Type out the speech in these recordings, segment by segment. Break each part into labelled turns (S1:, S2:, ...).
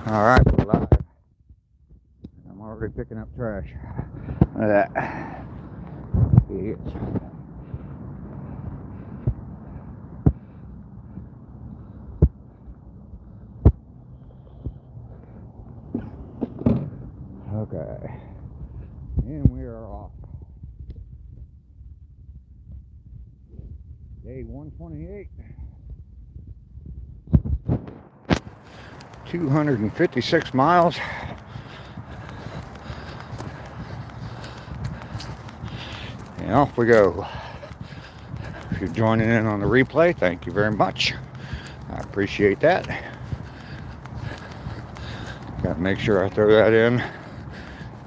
S1: Alright, we're live. I'm already picking up trash. Look at that. Yes. Okay. And we are off. Day 128. 256 miles. And off we go. If you're joining in on the replay, thank you very much. I appreciate that. Got to make sure I throw that in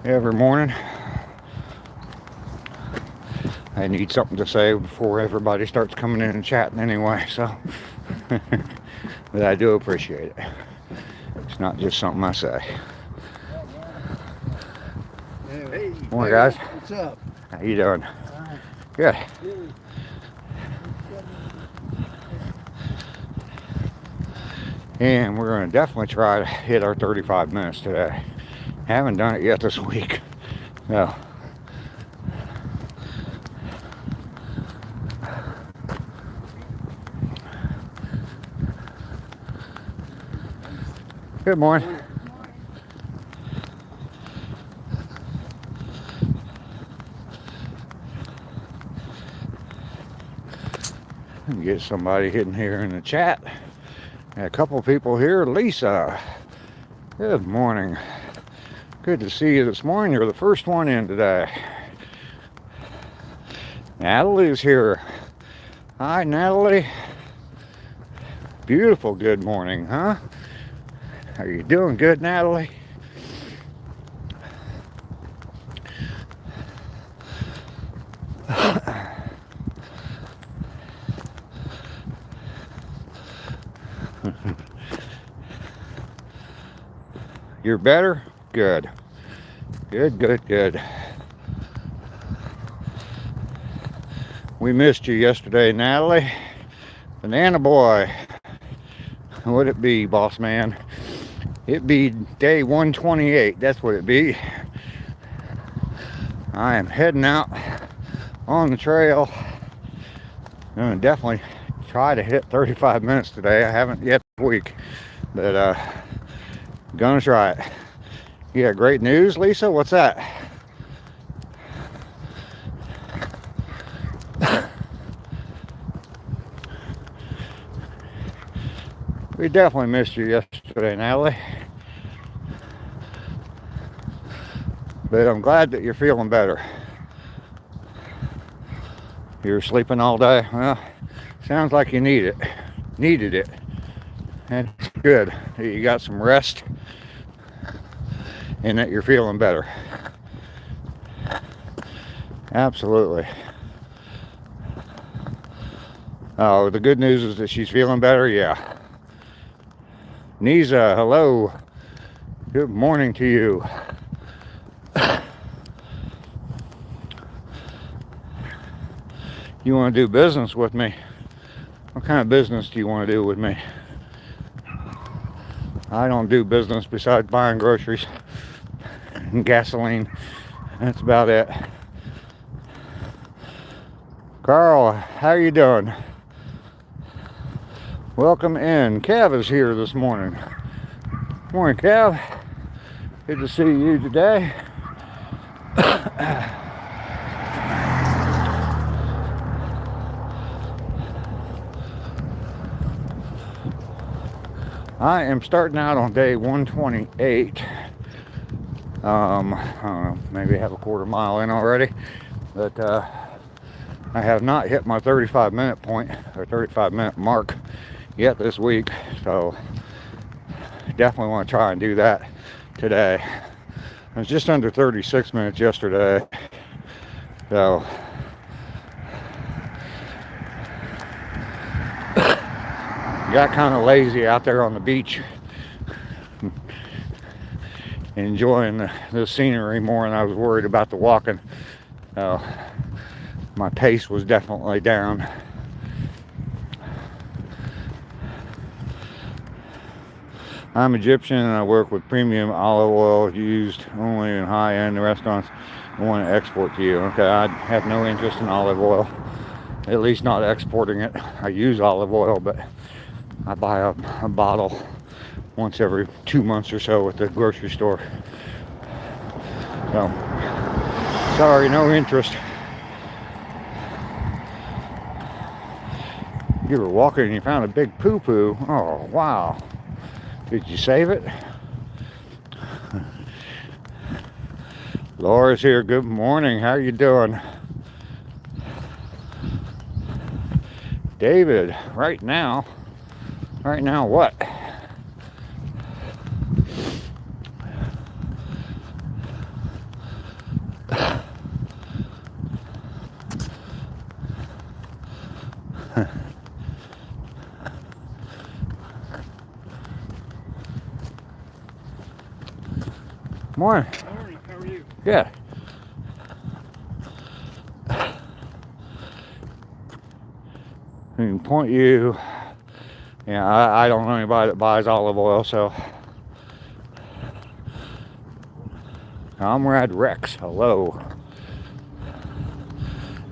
S1: every morning. I need something to say before everybody starts coming in and chatting anyway, so. But I do appreciate it. It's not just something I say.
S2: Hey,
S1: Morning, guys.
S2: What's up?
S1: How you doing? Good. And we're going to definitely try to hit our 35 minutes today. Haven't done it yet this week. So. Good morning. Get somebody hidden here in the chat. Got a couple of people here. Lisa, good morning. Good to see you this morning. You're the first one in today. Natalie's here. Hi, Natalie. Beautiful good morning, huh? Are you doing good, Natalie? You're better? Good. Good. We missed you yesterday, Natalie. Banana boy. What'd it be, boss man? It'd be day 128. That's what it'd be. I am heading out on the trail. I'm gonna definitely try to hit 35 minutes today. I haven't yet this week, but gonna try it. You got great news, Lisa? What's that? We definitely missed you yesterday, Natalie. But I'm glad that you're feeling better. You were sleeping all day? Well, sounds like you needed it. And it's good that you got some rest and that you're feeling better. Absolutely. Oh, the good news is that she's feeling better? Yeah. Nisa, hello. Good morning to you. You want to do business with me? What kind of business do you want to do with me? I don't do business besides buying groceries and gasoline. That's about it. Carl, how are you doing? Welcome in. Kev is here this morning. Morning, Kev. Good to see you today. I am starting out on day 128. I don't know, maybe I have a quarter mile in already, but I have not hit my 35-minute point or 35-minute mark yet this week, so definitely want to try and do that today. I was just under 36 minutes yesterday, so got kind of lazy out there on the beach, enjoying the scenery more than I was worried about the walking. My pace was definitely down. I'm Egyptian and I work with premium olive oil used only in high-end restaurants. I want to export to you. Okay, I have no interest in olive oil, at least not exporting it. I use olive oil, but I buy a bottle once every 2 months or so at the grocery store. So, sorry, no interest. You were walking and you found a big poo-poo. Oh, wow. Did you save it? Laura's here. Good morning. How are you doing? David, right now what? Morning.
S2: Morning, how are you?
S1: Good. I can point you. Yeah, I don't know anybody that buys olive oil, so. Comrade Rex, hello.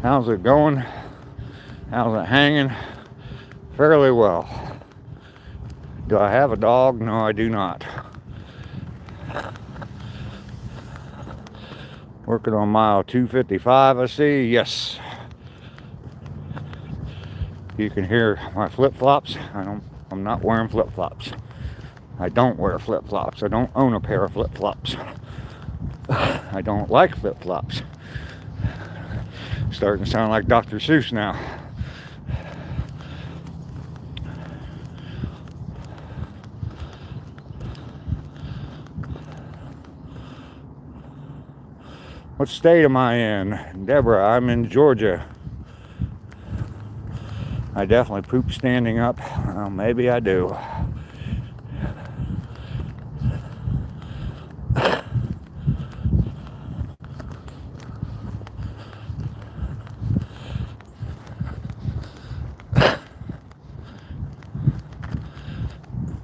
S1: How's it going? How's it hanging? Fairly well. Do I have a dog? No, I do not. Working on mile 255, I see. Yes. You can hear my flip-flops. I'm not wearing flip-flops. I don't wear flip-flops. I don't own a pair of flip-flops. I don't like flip-flops. Starting to sound like Dr. Seuss now. What state am I in? Deborah, I'm in Georgia. I definitely poop standing up. Well, maybe I do.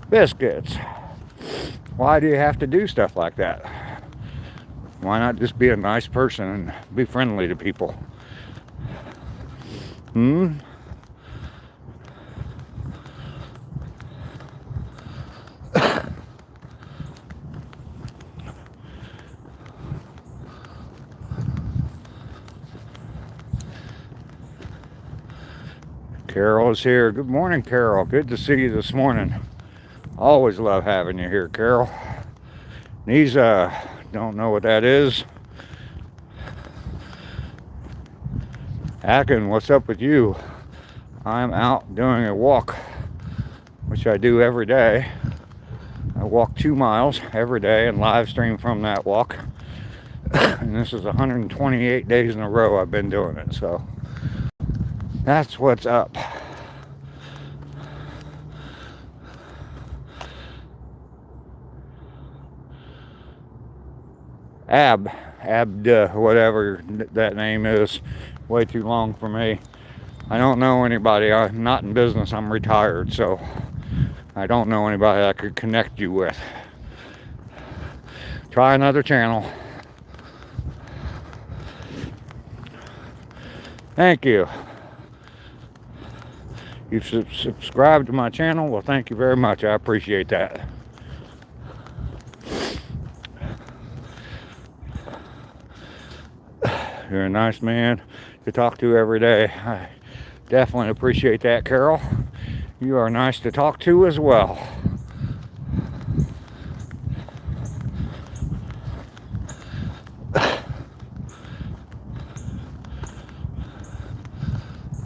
S1: Biscuits. Why do you have to do stuff like that? Why not just be a nice person and be friendly to people? Carol is here. Good morning, Carol. Good to see you this morning. Always love having you here, Carol. These, don't know what that is. Akin, what's up with you? I'm out doing a walk, which I do every day. I walk 2 miles every day and live stream from that walk. And this is 128 days in a row I've been doing it, so that's what's up. Abd, whatever that name is, way too long for me. I don't know anybody. I'm not in business. I'm retired, so I don't know anybody I could connect you with. Try another channel. Thank you. You've subscribed to my channel. Well, thank you very much. I appreciate that. You're a nice man to talk to every day. I definitely appreciate that, Carol. You are nice to talk to as well.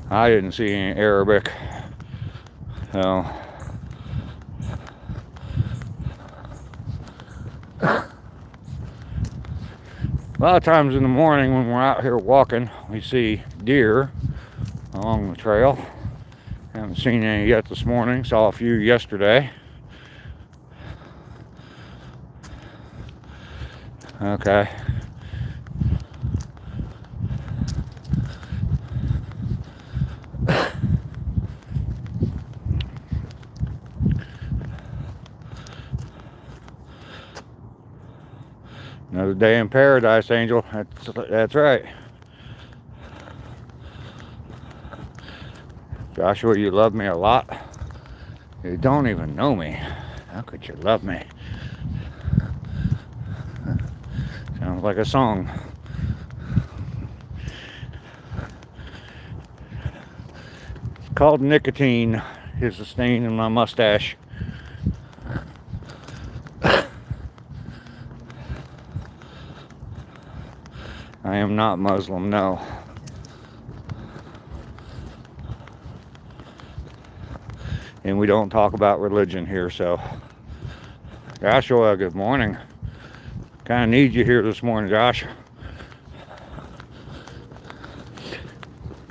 S1: I didn't see any Arabic. So a lot of times in the morning when we're out here walking, we see deer along the trail. Haven't seen any yet this morning. Saw a few yesterday. Okay. Another day in paradise, Angel. That's right. Joshua, you love me a lot. You don't even know me. How could you love me? Sounds like a song. It's called nicotine. Here's the stain in my mustache. I am not Muslim, no. And we don't talk about religion here, so. Joshua, good morning. Kind of need you here this morning, Josh.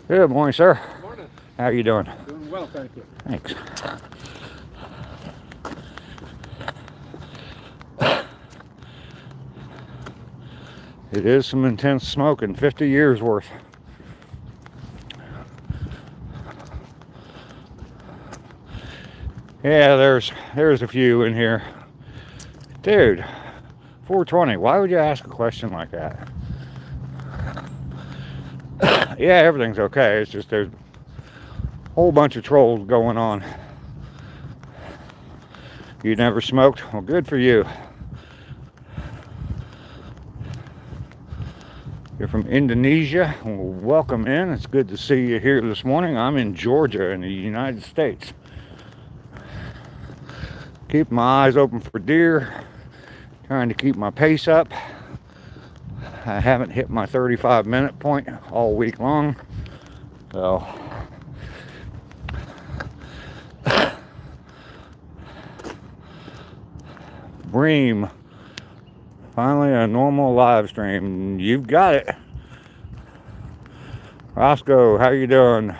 S1: Good morning, sir.
S2: Good morning.
S1: How are you doing?
S2: Doing well, thank you.
S1: Thanks. It is some intense smoking, 50 years worth. Yeah, there's a few in here. Dude, 420, why would you ask a question like that? Yeah, everything's okay. It's just there's a whole bunch of trolls going on. You never smoked? Well, good for you. You're from Indonesia. Well, welcome in. It's good to see you here this morning. I'm in Georgia in the United States. Keep my eyes open for deer. Trying to keep my pace up. I haven't hit my 35-minute point all week long. So Bream, finally a normal live stream. You've got it. Roscoe, how you doing?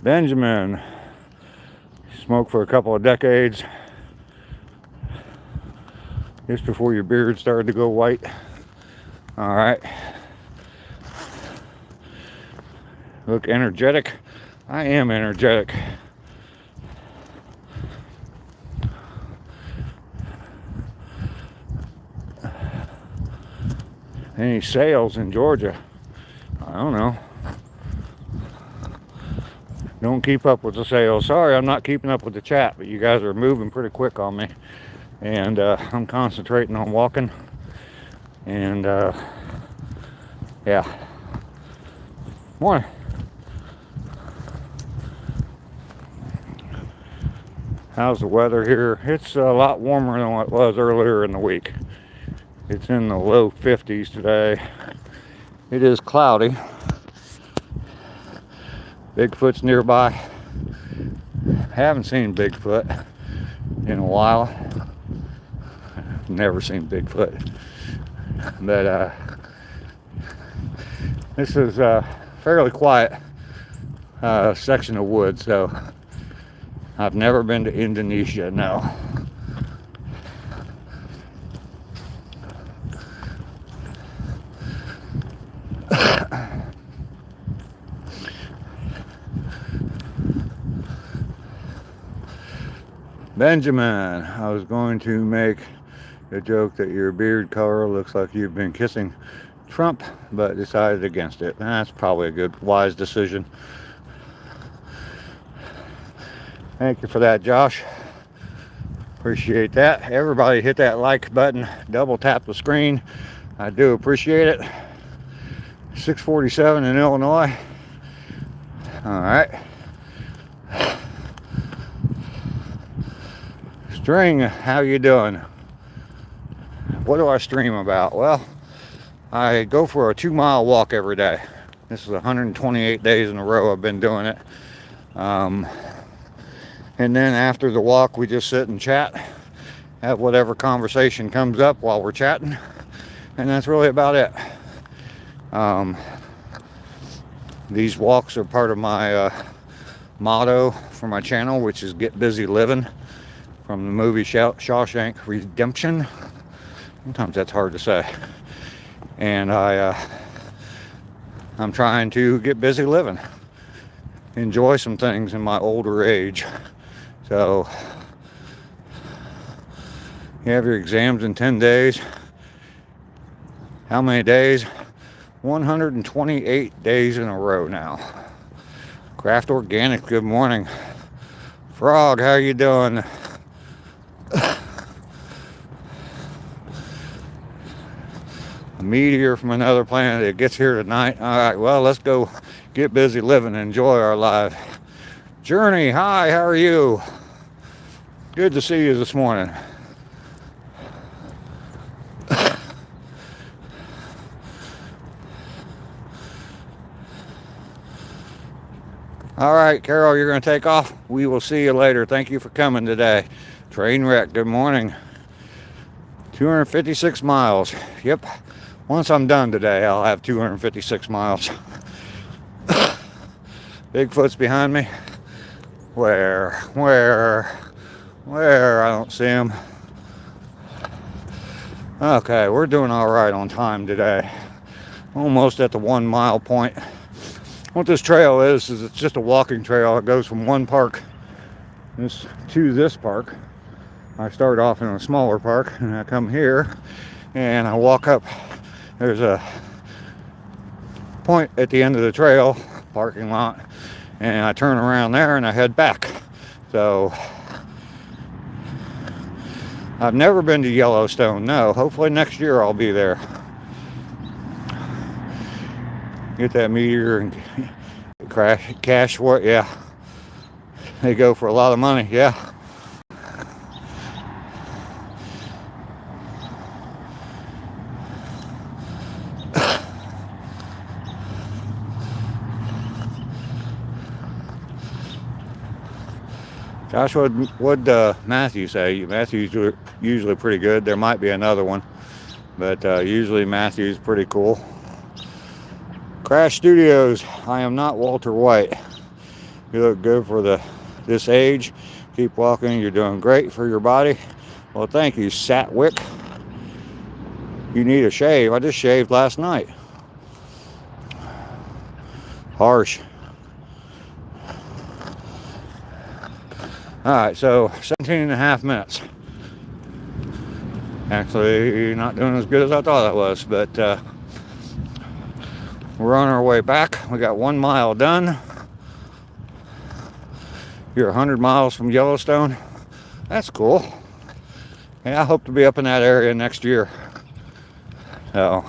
S1: Benjamin, smoked for a couple of decades. Just before your beard started to go white. All right. Look energetic. I am energetic. Any sales in Georgia? I don't know. Don't keep up with the sales. Sorry, I'm not keeping up with the chat, but you guys are moving pretty quick on me. And I'm concentrating on walking. And yeah. Morning. How's the weather here? It's a lot warmer than what it was earlier in the week. It's in the low 50s today. It is cloudy. Bigfoot's nearby. Haven't seen Bigfoot in a while. Never seen Bigfoot. But this is a fairly quiet section of woods, so I've never been to Indonesia, no. Benjamin, I was going to make a joke that your beard color looks like you've been kissing Trump, but decided against it. That's probably a good, wise decision. Thank you for that, Josh. Appreciate that. Everybody hit that like button, double tap the screen. I do appreciate it. 647 in Illinois. All right. String, how you doing? What do I stream about? Well, I go for a 2-mile walk every day. This is 128 days in a row I've been doing it. And then after the walk, we just sit and chat, have whatever conversation comes up while we're chatting, and that's really about it. These walks are part of my motto for my channel, which is get busy living, from the movie Shawshank Redemption. Sometimes that's hard to say. And I'm trying to get busy living, enjoy some things in my older age. So you have your exams in 10 days. how many days? 128 days in a row now. Craft Organic, good morning. Frog, how you doing? A meteor from another planet. It gets here tonight. All right, well, let's go get busy living and enjoy our life. Journey, hi, how are you? Good to see you this morning. All right, Carol, you're going to take off. We will see you later. Thank you for coming today. Trainwreck, good morning. 256 miles. Yep. Once I'm done today, I'll have 256 miles. Bigfoot's behind me. Where? I don't see him. Okay, we're doing all right on time today. Almost at the 1 mile point. What this trail is it's just a walking trail. It goes from one park to this park. I start off in a smaller park and I come here and I walk up. There's a point at the end of the trail, parking lot, and I turn around there and I head back. So I've never been to Yellowstone. No, hopefully next year I'll be there. Get that meteor and cash what? Yeah. They go for a lot of money. Yeah. Josh, what Matthew say? Matthew's usually pretty good. There might be another one, but usually Matthew's pretty cool. Crash Studios, I am not Walter White. You look good for this age. Keep walking, you're doing great for your body. Well, thank you, Satwick. You need a shave. I just shaved last night. Harsh. Alright, so 17 and a half minutes. Actually, not doing as good as I thought I was, but we're on our way back. We got 1 mile done. You're 100 miles from Yellowstone. That's cool. Yeah, I hope to be up in that area next year. So,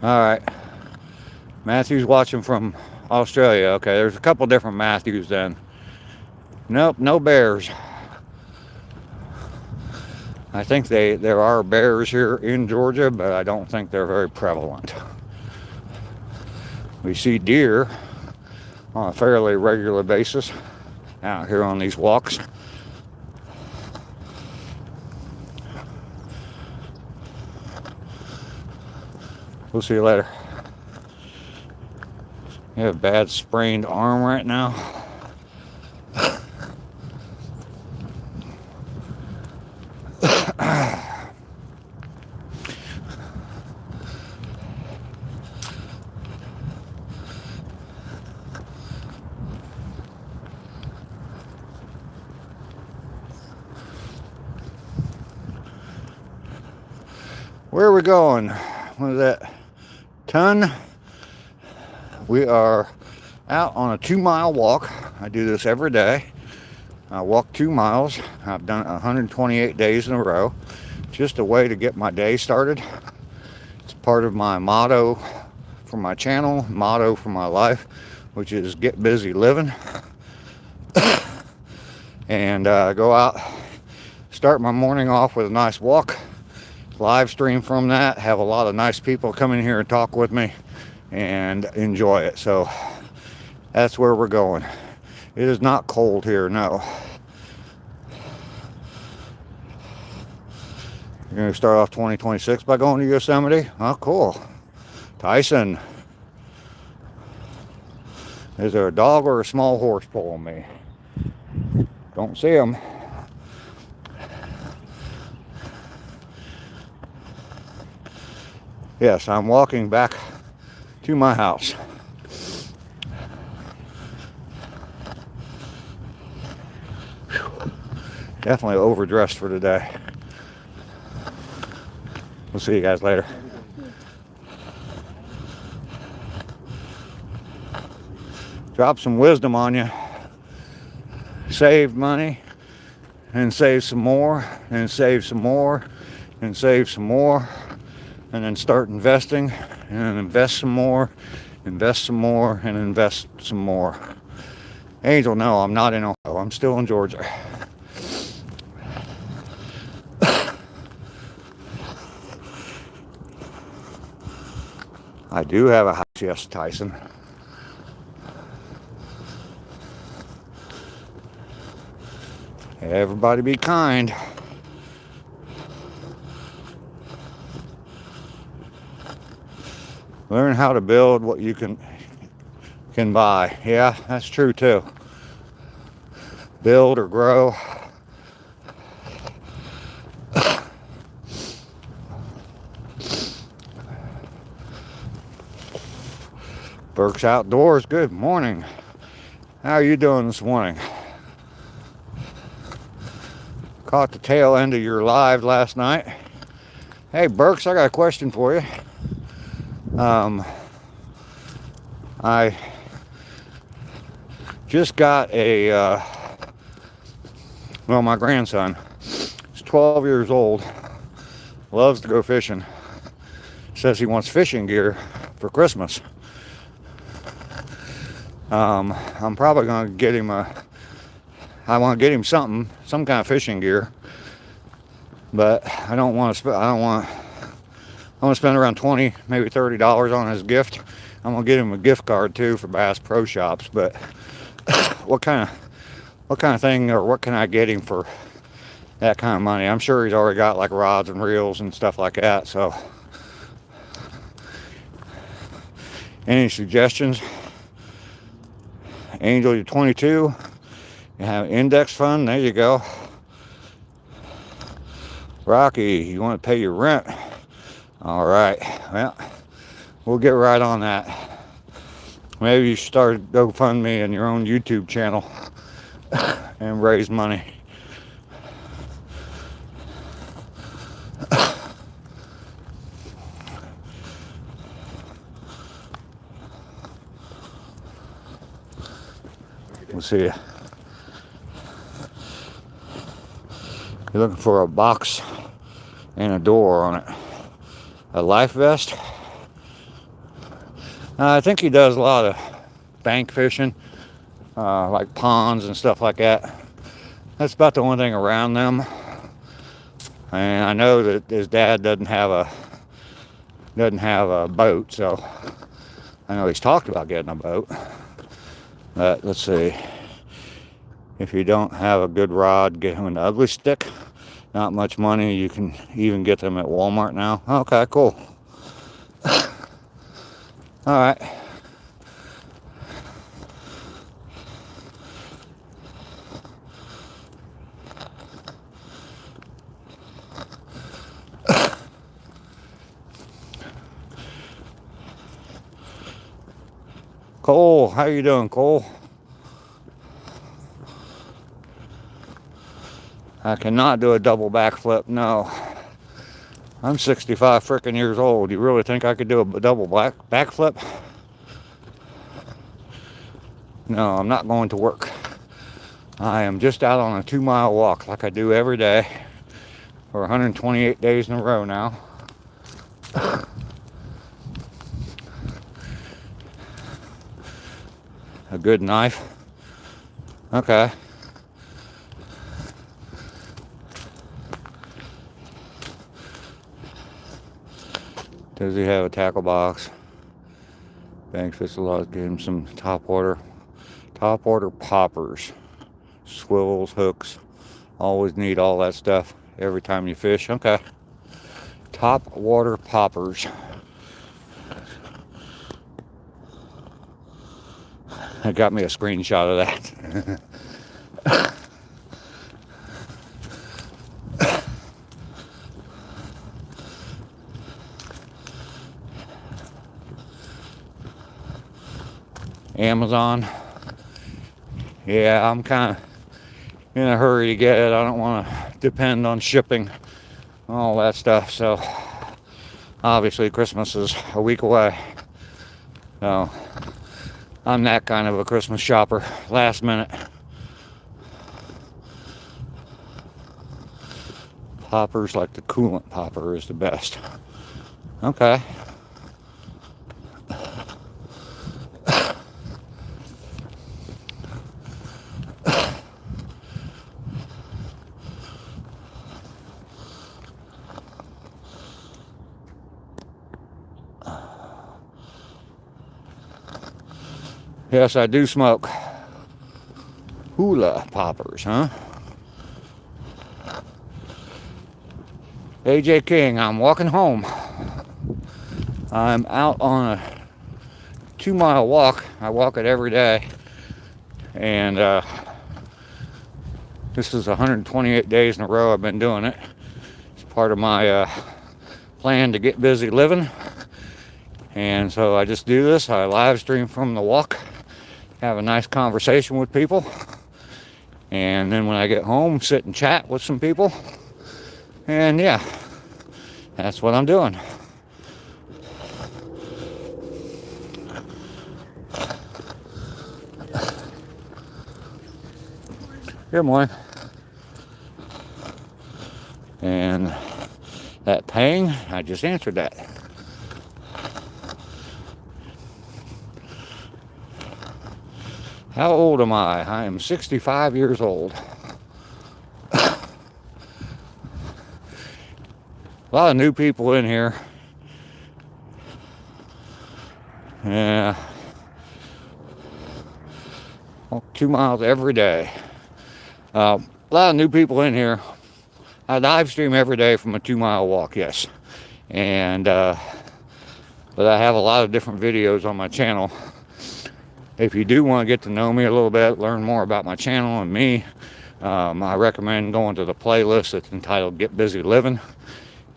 S1: all right. Matthew's watching from Australia. Okay, there's a couple different Matthews then. Nope, no bears. I think there are bears here in Georgia, but I don't think they're very prevalent. We see deer on a fairly regular basis out here on these walks. We'll see you later. You have a bad sprained arm right now. Where are we going? What is that? Ton. We are out on a 2 mile walk. I do this every day. I walk 2 miles. I've done it 128 days in a row. Just a way to get my day started. It's part of my motto for my channel, motto for my life, which is get busy living. And go out, start my morning off with a nice walk. Live stream from that, have a lot of nice people come in here and talk with me and enjoy it. So that's where we're going. It is not cold here, no. You're going to start off 2026 by going to Yosemite? Oh, cool. Tyson. Is there a dog or a small horse pulling me? Don't see him. Yes, I'm walking back to my house. Definitely overdressed for today. We'll see you guys later. Drop some wisdom on you. Save money and save some more and save some more and save some more, and then start investing and then invest some more and invest some more. Angel, no, I'm not in Ohio. I'm still in Georgia. I do have a house, yes, Tyson. Everybody be kind. Learn how to build what you can buy. Yeah, that's true too. Build or grow. Burke's Outdoors, good morning. How are you doing this morning? Caught the tail end of your live last night. Hey Burks, I got a question for you. I just got my grandson, he's 12 years old, loves to go fishing, says he wants fishing gear for Christmas. I'm probably going to get him I want to get him some kind of fishing gear, but I want to spend around $20, maybe $30 on his gift. I'm gonna get him a gift card too for Bass Pro Shops. But what kind of thing, or what can I get him for that kind of money? I'm sure he's already got like rods and reels and stuff like that. So, any suggestions? Angel, you're 22. You have an index fund. There you go. Rocky, you want to pay your rent? All right. Well, we'll get right on that. Maybe you should start GoFundMe and your own YouTube channel and raise money. We'll see you. You're looking for a box and a door on it. A life vest. I think he does a lot of bank fishing, like ponds and stuff like that. That's about the only thing around them. And I know that his dad doesn't have a boat, so I know he's talked about getting a boat. But let's see. If you don't have a good rod, get him an ugly stick. Not much money. You can even get them at Walmart now. Okay, cool. All right. Cole, how you doing, Cole? I cannot do a double backflip, no. I'm 65 freaking years old. You really think I could do a double backflip? No, I'm not going to work. I am just out on a 2-mile walk like I do every day for 128 days in a row now. A good knife. Okay. Does he have a tackle box? Bank fish a lot. Get him some top water poppers, swivels, hooks. Always need all that stuff every time you fish. Okay. Top water poppers. That got me a screenshot of that. Amazon. Yeah, I'm kind of in a hurry to get it. I don't want to depend on shipping, all that stuff. So obviously Christmas is a week away. So I'm that kind of a Christmas shopper, last minute. Poppers, like the coolant popper is the best. Okay. Yes, I do smoke hula poppers, huh? AJ King, I'm walking home. I'm out on a 2-mile walk. I walk it every day. And this is 128 days in a row I've been doing it. It's part of my plan to get busy living. And so I just do this. I live stream from the walk, have a nice conversation with people. And then when I get home, sit and chat with some people. And yeah, that's what I'm doing. Good morning. And that pang, I just answered that. How old am I? I am 65 years old. A lot of new people in here. Yeah. Walk 2 miles every day. A lot of new people in here. I live stream every day from a 2-mile walk, yes. And but I have a lot of different videos on my channel. If you do want to get to know me a little bit, learn more about my channel and me, I recommend going to the playlist that's entitled Get Busy Living.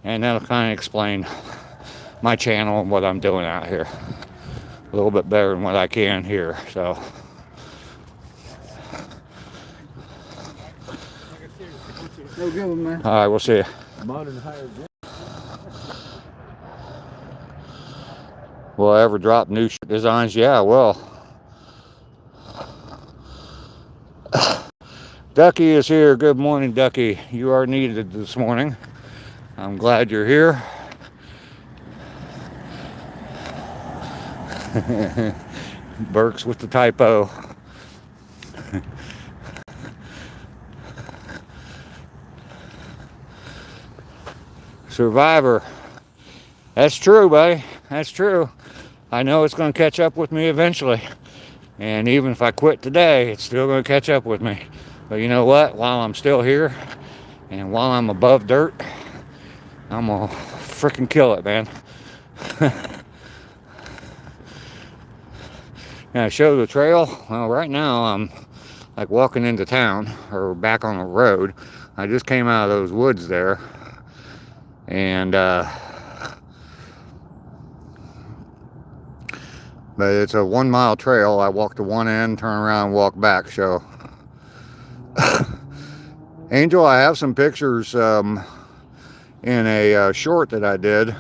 S1: And that'll kind of explain my channel and what I'm doing out here a little bit better than what I can here. So
S2: no good one, man.
S1: all right, we'll see you.
S2: Modern higher.
S1: Will I ever drop new designs? Yeah, well. Ducky is here. Good morning, Ducky. You are needed this morning. I'm glad you're here. Burks with the typo. Survivor. That's true, buddy. That's true. I know it's going to catch up with me eventually. And even if I quit today, it's still going to catch up with me. But you know what? While I'm still here and while I'm above dirt, I'm going to freaking kill it, man. Now, show the trail. Well, right now I'm like walking into town or back on the road. I just came out of those woods there. And, but it's a 1-mile trail. I walk to one end, turn around, and walk back. So, Angel, I have some pictures in a short that I did.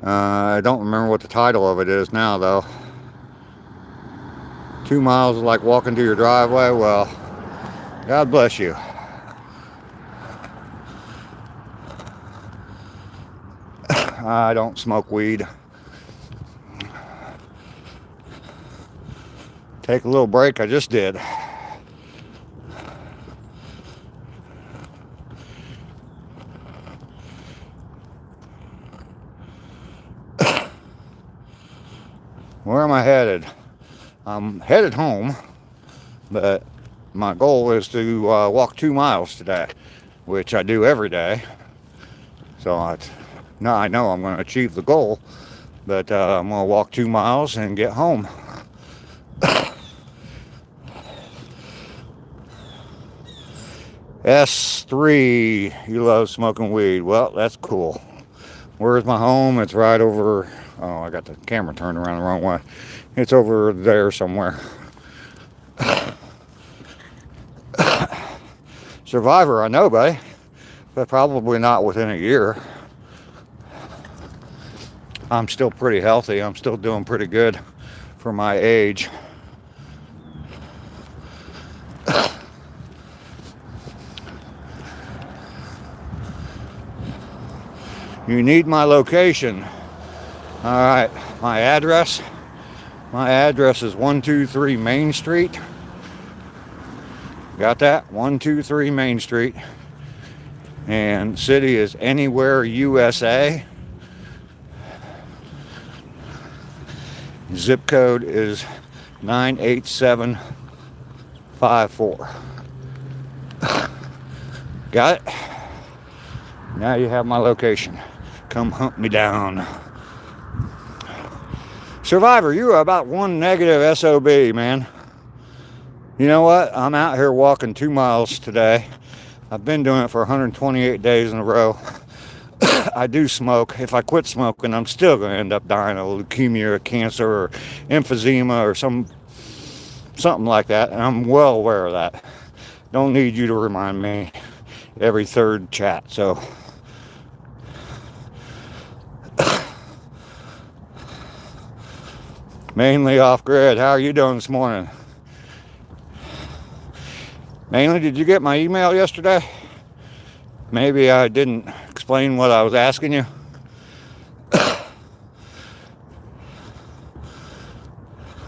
S1: I don't remember what the title of it is now, though. 2 miles is like walking to your driveway. Well, God bless you. I don't smoke weed. Take a little break. I just did. Where am I headed? I'm headed home, but my goal is to walk 2 miles today, which I do every day. So I know I'm going to achieve the goal, but I'm going to walk 2 miles and get home. S3, you love smoking weed. Well, that's cool. Where's my home? It's right over. Oh, I got the camera turned around the wrong way. It's over there somewhere. Survivor, I know, buddy, but probably not within a year. I'm still pretty healthy. I'm still doing pretty good for my age. You need my location. All right, my address. My address is 123 Main Street. Got that? 123 Main Street. And city is Anywhere, USA. Zip code is 98754. Got it? Now you have my location. Come hunt me down. Survivor, you are about one negative SOB, man. You know what? I'm out here walking 2 miles today. I've been doing it for 128 days in a row. I do smoke. If I quit smoking, I'm still going to end up dying of leukemia or cancer or emphysema or something like that. And I'm well aware of that. Don't need you to remind me every third chat. So mainly off grid. How are you doing this morning? Mainly, did you get my email yesterday? Maybe I didn't explain what I was asking you.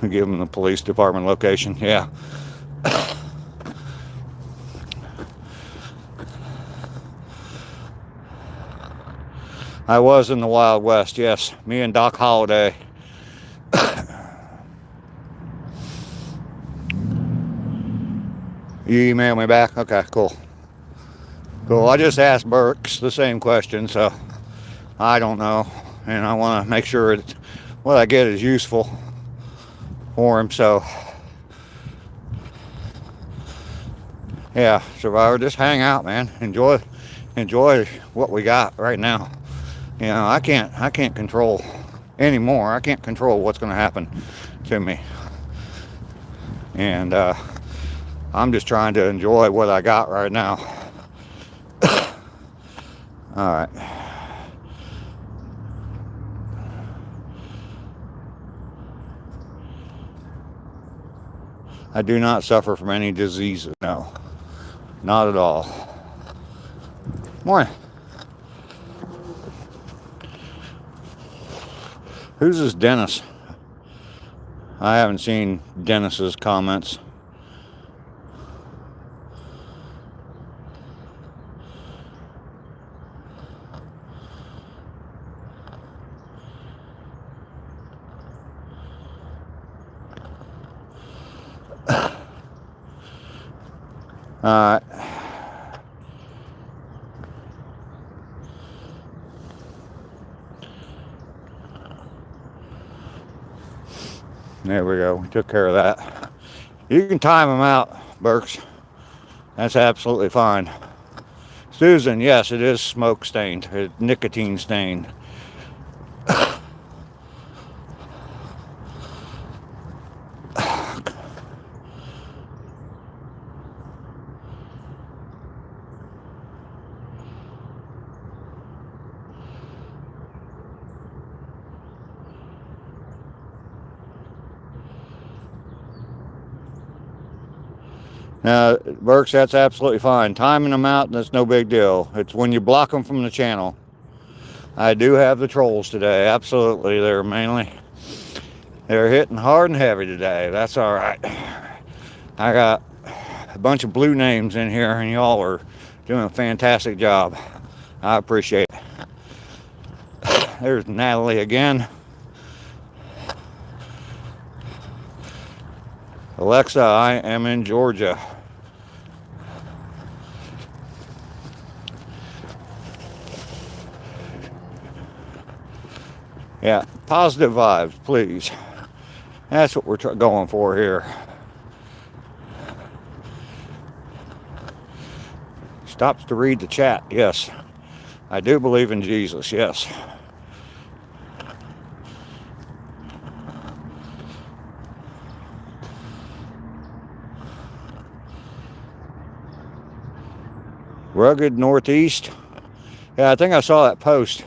S1: Give them the police department location. Yeah. I was in the Wild West, yes. Me and Doc Holliday. You email me back? Okay, cool. Cool. I just asked Burks the same question, so I don't know. And I want to make sure that what I get is useful for him. So, yeah, Survivor, just hang out, man. Enjoy what we got right now. You know, I can't control anymore. I can't control what's going to happen to me. And I'm just trying to enjoy what I got right now. All right. I do not suffer from any diseases. No, not at all. Morning. Who's this Dennis? I haven't seen Dennis's comments. Alright. There we go. We took care of that. You can time them out, Burks. That's absolutely fine. Susan, yes, it is smoke stained. It's nicotine stained. Burks, that's absolutely fine. Timing them out, that's no big deal. It's when you block them from the channel. I do have the trolls today. Absolutely. They're hitting hard and heavy today. That's all right. I got a bunch of blue names in here, and y'all are doing a fantastic job. I appreciate it. There's Natalie again. Alexa, I am in Georgia. Yeah, positive vibes, please. That's what we're going for here. Stops to read the chat, yes. I do believe in Jesus, yes. Rugged Northeast. Yeah, I think I saw that post.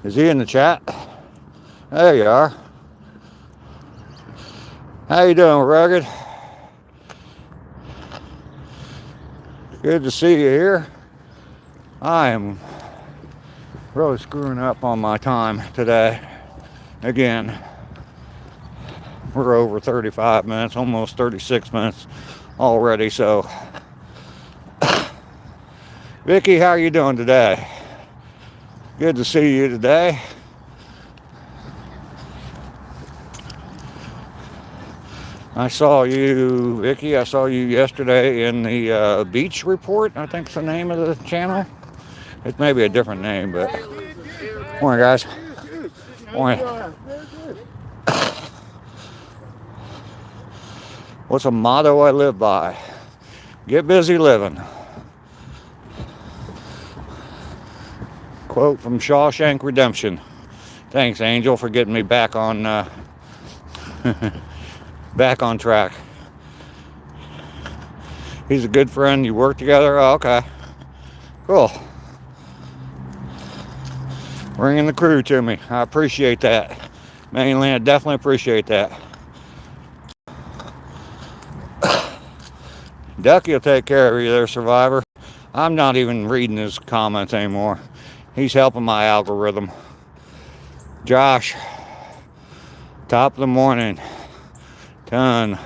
S1: Is he in the chat? There you are. How you doing, Rugged? Good to see you here. I am really screwing up on my time today. Again, we're over 35 minutes, almost 36 minutes already. So, Vicky, how you doing today? Good to see you today. I saw you, Vicky, I saw you yesterday in the Beach Report, I think's the name of the channel. It may be a different name, but... Morning, guys. Morning. What's a motto I live by? Get busy living. Quote from Shawshank Redemption. Thanks, Angel, for getting me back on back on track. He's a good friend. You work together? Oh, okay. Cool. Bringing the crew to me. I appreciate that. Mainly, I definitely appreciate that. Ducky will take care of you there, Survivor. I'm not even reading his comments anymore. He's helping my algorithm. Josh, top of the morning. Ton.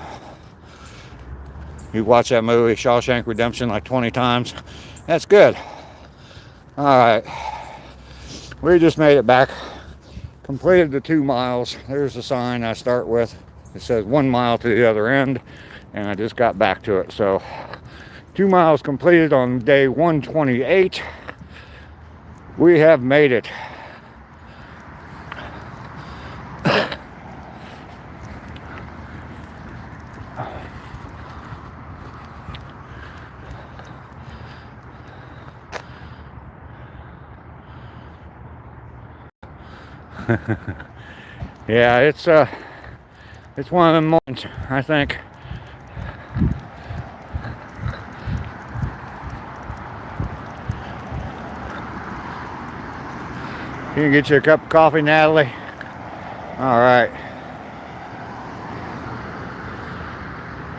S1: You watched that movie, Shawshank Redemption, like 20 times. That's good. All right. We just made it back. Completed the 2 miles. There's the sign I start with. It says 1 mile to the other end. And I just got back to it. So 2 miles completed on day 128. We have made it. Yeah, it's one of them moments, I think. You can get you a cup of coffee, Natalie. All right.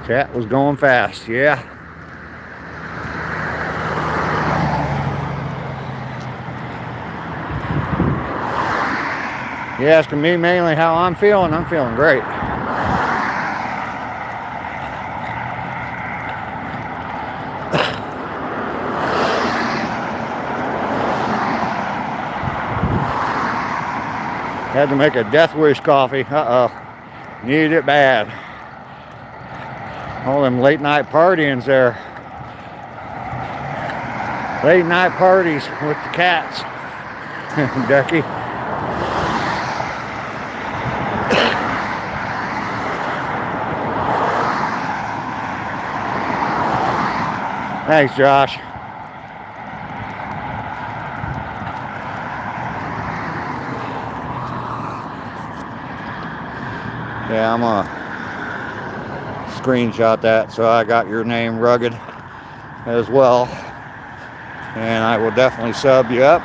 S1: Chat was going fast, yeah. You asking me mainly how I'm feeling? I'm feeling great. Had to make a death wish coffee. Uh-oh. Needed it bad. All them late night partyings there. Late night parties with the cats. Ducky. Thanks, Josh. Yeah, I'm gonna screenshot that so I got your name, Rugged, as well. And I will definitely sub you up.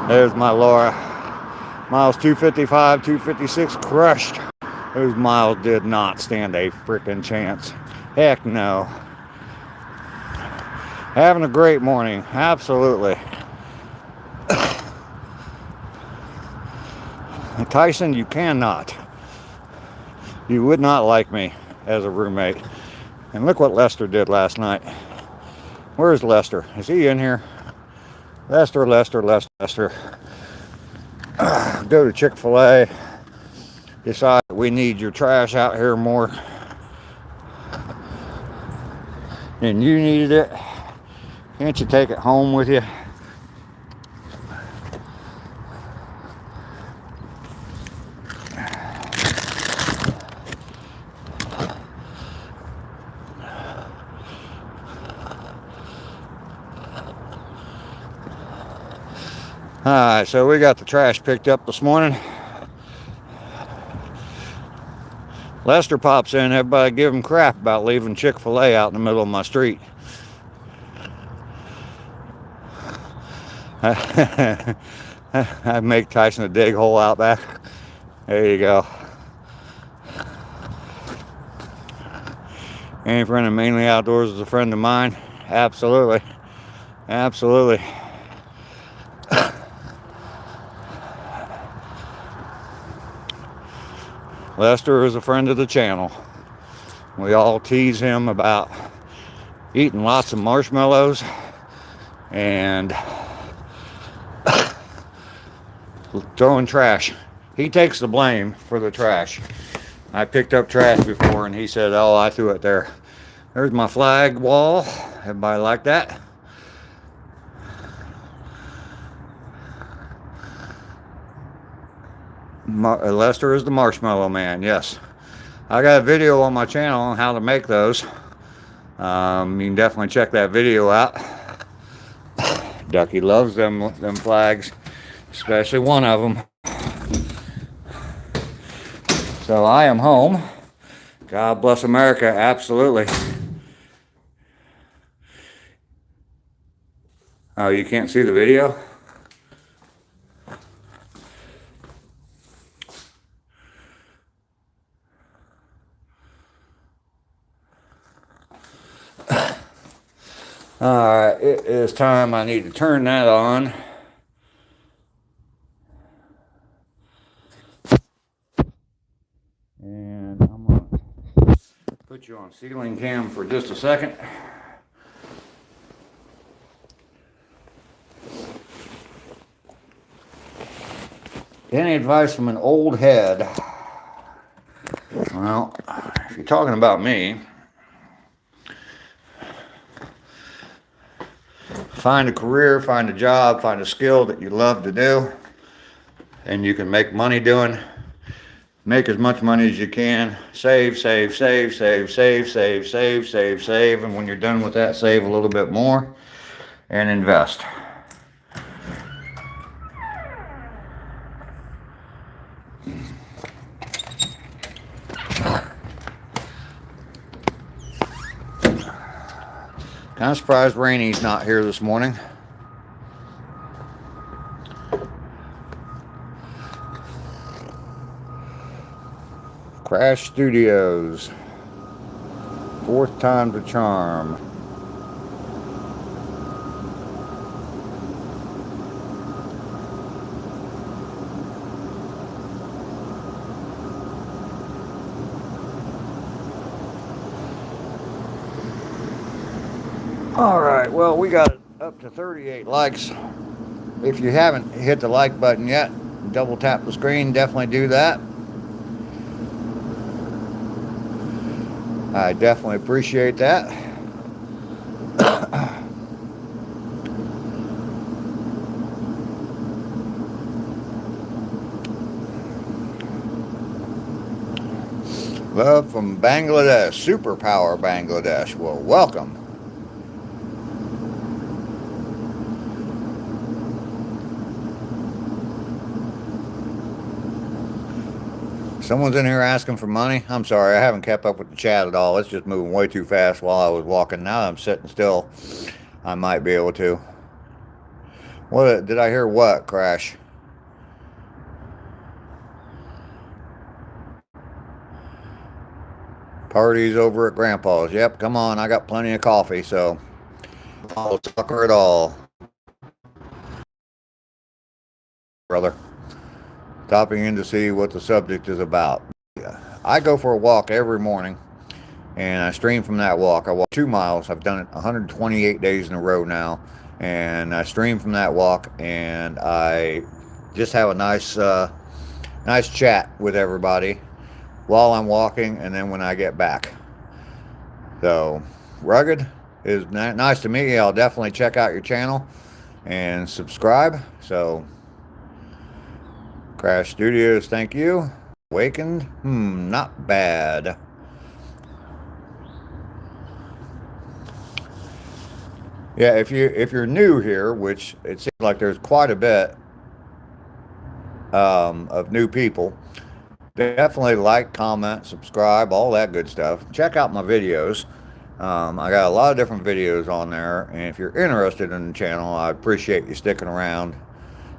S1: There's my Laura. Miles 255, 256 crushed. Those miles did not stand a freaking chance. Heck no. Having a great morning, absolutely. Tyson, you cannot. You would not like me as a roommate. And look what Lester did last night. Where's Lester? Is he in here? Lester. Go to Chick-fil-A. Decide we need your trash out here more than you needed it. Can't you take it home with you? Alright, so we got the trash picked up this morning. Lester pops in, everybody give him crap about leaving Chick-fil-A out in the middle of my street. I'd make Tyson a dig hole out back. There you go. Any friend of Mainly Outdoors is a friend of mine. Absolutely. Absolutely. Lester is a friend of the channel. We all tease him about eating lots of marshmallows and throwing trash. He takes the blame for the trash. I picked up trash before and he said, oh, I threw it there. There's my flag wall. Everybody like that? Lester is the marshmallow man, yes. I got a video on my channel on how to make those. You can definitely check that video out. Ducky loves them flags, especially one of them. So I am home. God bless America, absolutely. Oh, you can't see the video? Alright, it is time. I need to turn that on. And I'm going to put you on ceiling cam for just a second. Any advice from an old head? Well, if you're talking about me, find a career, find a job, find a skill that you love to do and you can make money doing. Make as much money as you can. Save, save, save, save, save, save, save, save, save, and when you're done with that, save a little bit more and invest. Kind of surprised Rainy's not here this morning. Crash Studios. Fourth time the charm. Alright, well, we got up to 38 likes. If you haven't hit the like button yet, double tap the screen, definitely do that. I definitely appreciate that. Love from Bangladesh, Superpower Bangladesh. Well, welcome. Someone's in here asking for money. I'm sorry, I haven't kept up with the chat at all. It's just moving way too fast while I was walking. Now I'm sitting still. I might be able to. What did I hear? What, Crash? Parties over at Grandpa's. Yep, come on. I got plenty of coffee, so I'll sucker it all. Brother. Stopping in to see what the subject is about. I go for a walk every morning and I stream from that walk. I walk 2 miles. I've done it 128 days in a row now, and I stream from that walk and I just have a nice chat with everybody while I'm walking and then when I get back. So Rugged is nice to meet you. I'll definitely check out your channel and subscribe. So Crash Studios, thank you. Awakened, not bad. Yeah, if you're new here, which it seems like there's quite a bit of new people, Definitely like, comment, subscribe, all that good stuff. Check out my videos. I got a lot of different videos on there, and if you're interested in the channel, I appreciate you sticking around.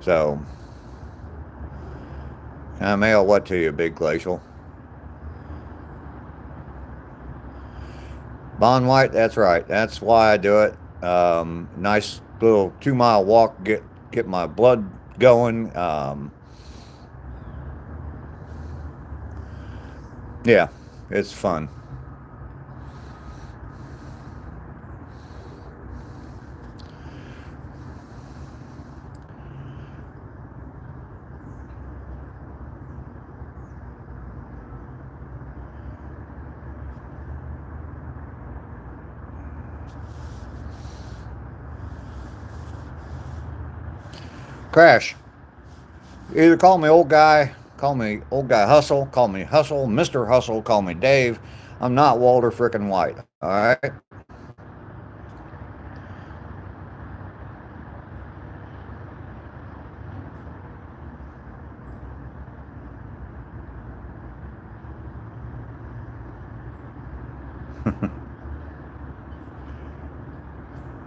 S1: So, can I mail what to you, Big Glacial? Bond White, that's right. That's why I do it. Nice little 2-mile walk, get my blood going. Yeah, it's fun. Crash. Either call me old guy, call me old guy Hustle, call me Hustle, Mr. Hustle, call me Dave. I'm not Walter frickin' White. All right.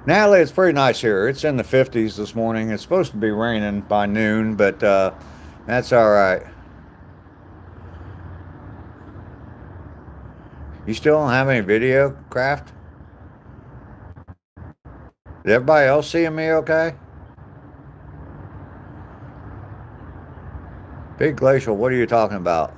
S1: Natalie, it's pretty nice here. It's in the 50s this morning. It's supposed to be raining by noon, but that's all right. You still don't have any video, Craft? Is everybody else seeing me okay? Big Glacial, what are you talking about?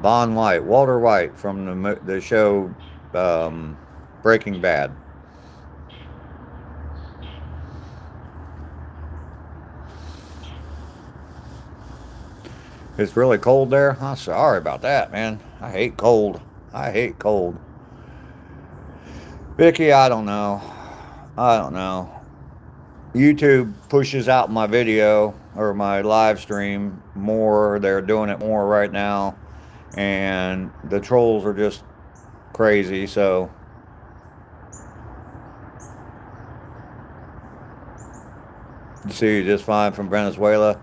S1: Bond White, Walter White from the show Breaking Bad. It's really cold there. I'm sorry about that, man. I hate cold. I hate cold. Vicky, I don't know. I don't know. YouTube pushes out my video or my live stream more. They're doing it more right now. And the trolls are just crazy, so you see you just fine from Venezuela.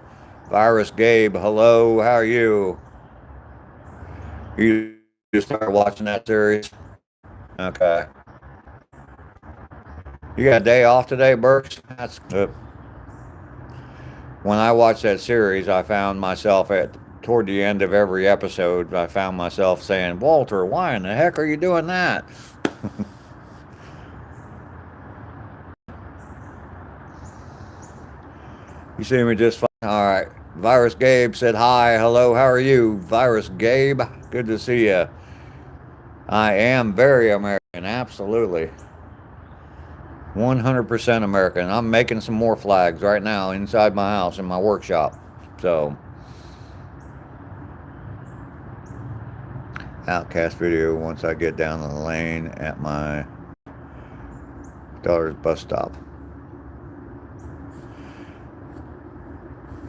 S1: Virus Gabe, hello, how are you? You just started watching that series? Okay. You got a day off today, Burks? That's good. When I watched that series, I found myself toward the end of every episode, I found myself saying, Walter, why in the heck are you doing that? You see me just fine? All right. Virus Gabe said hi. Hello, how are you? Virus Gabe, good to see you. I am very American, absolutely. 100% American. I'm making some more flags right now inside my house in my workshop. So, Outcast video once I get down the lane at my daughter's bus stop.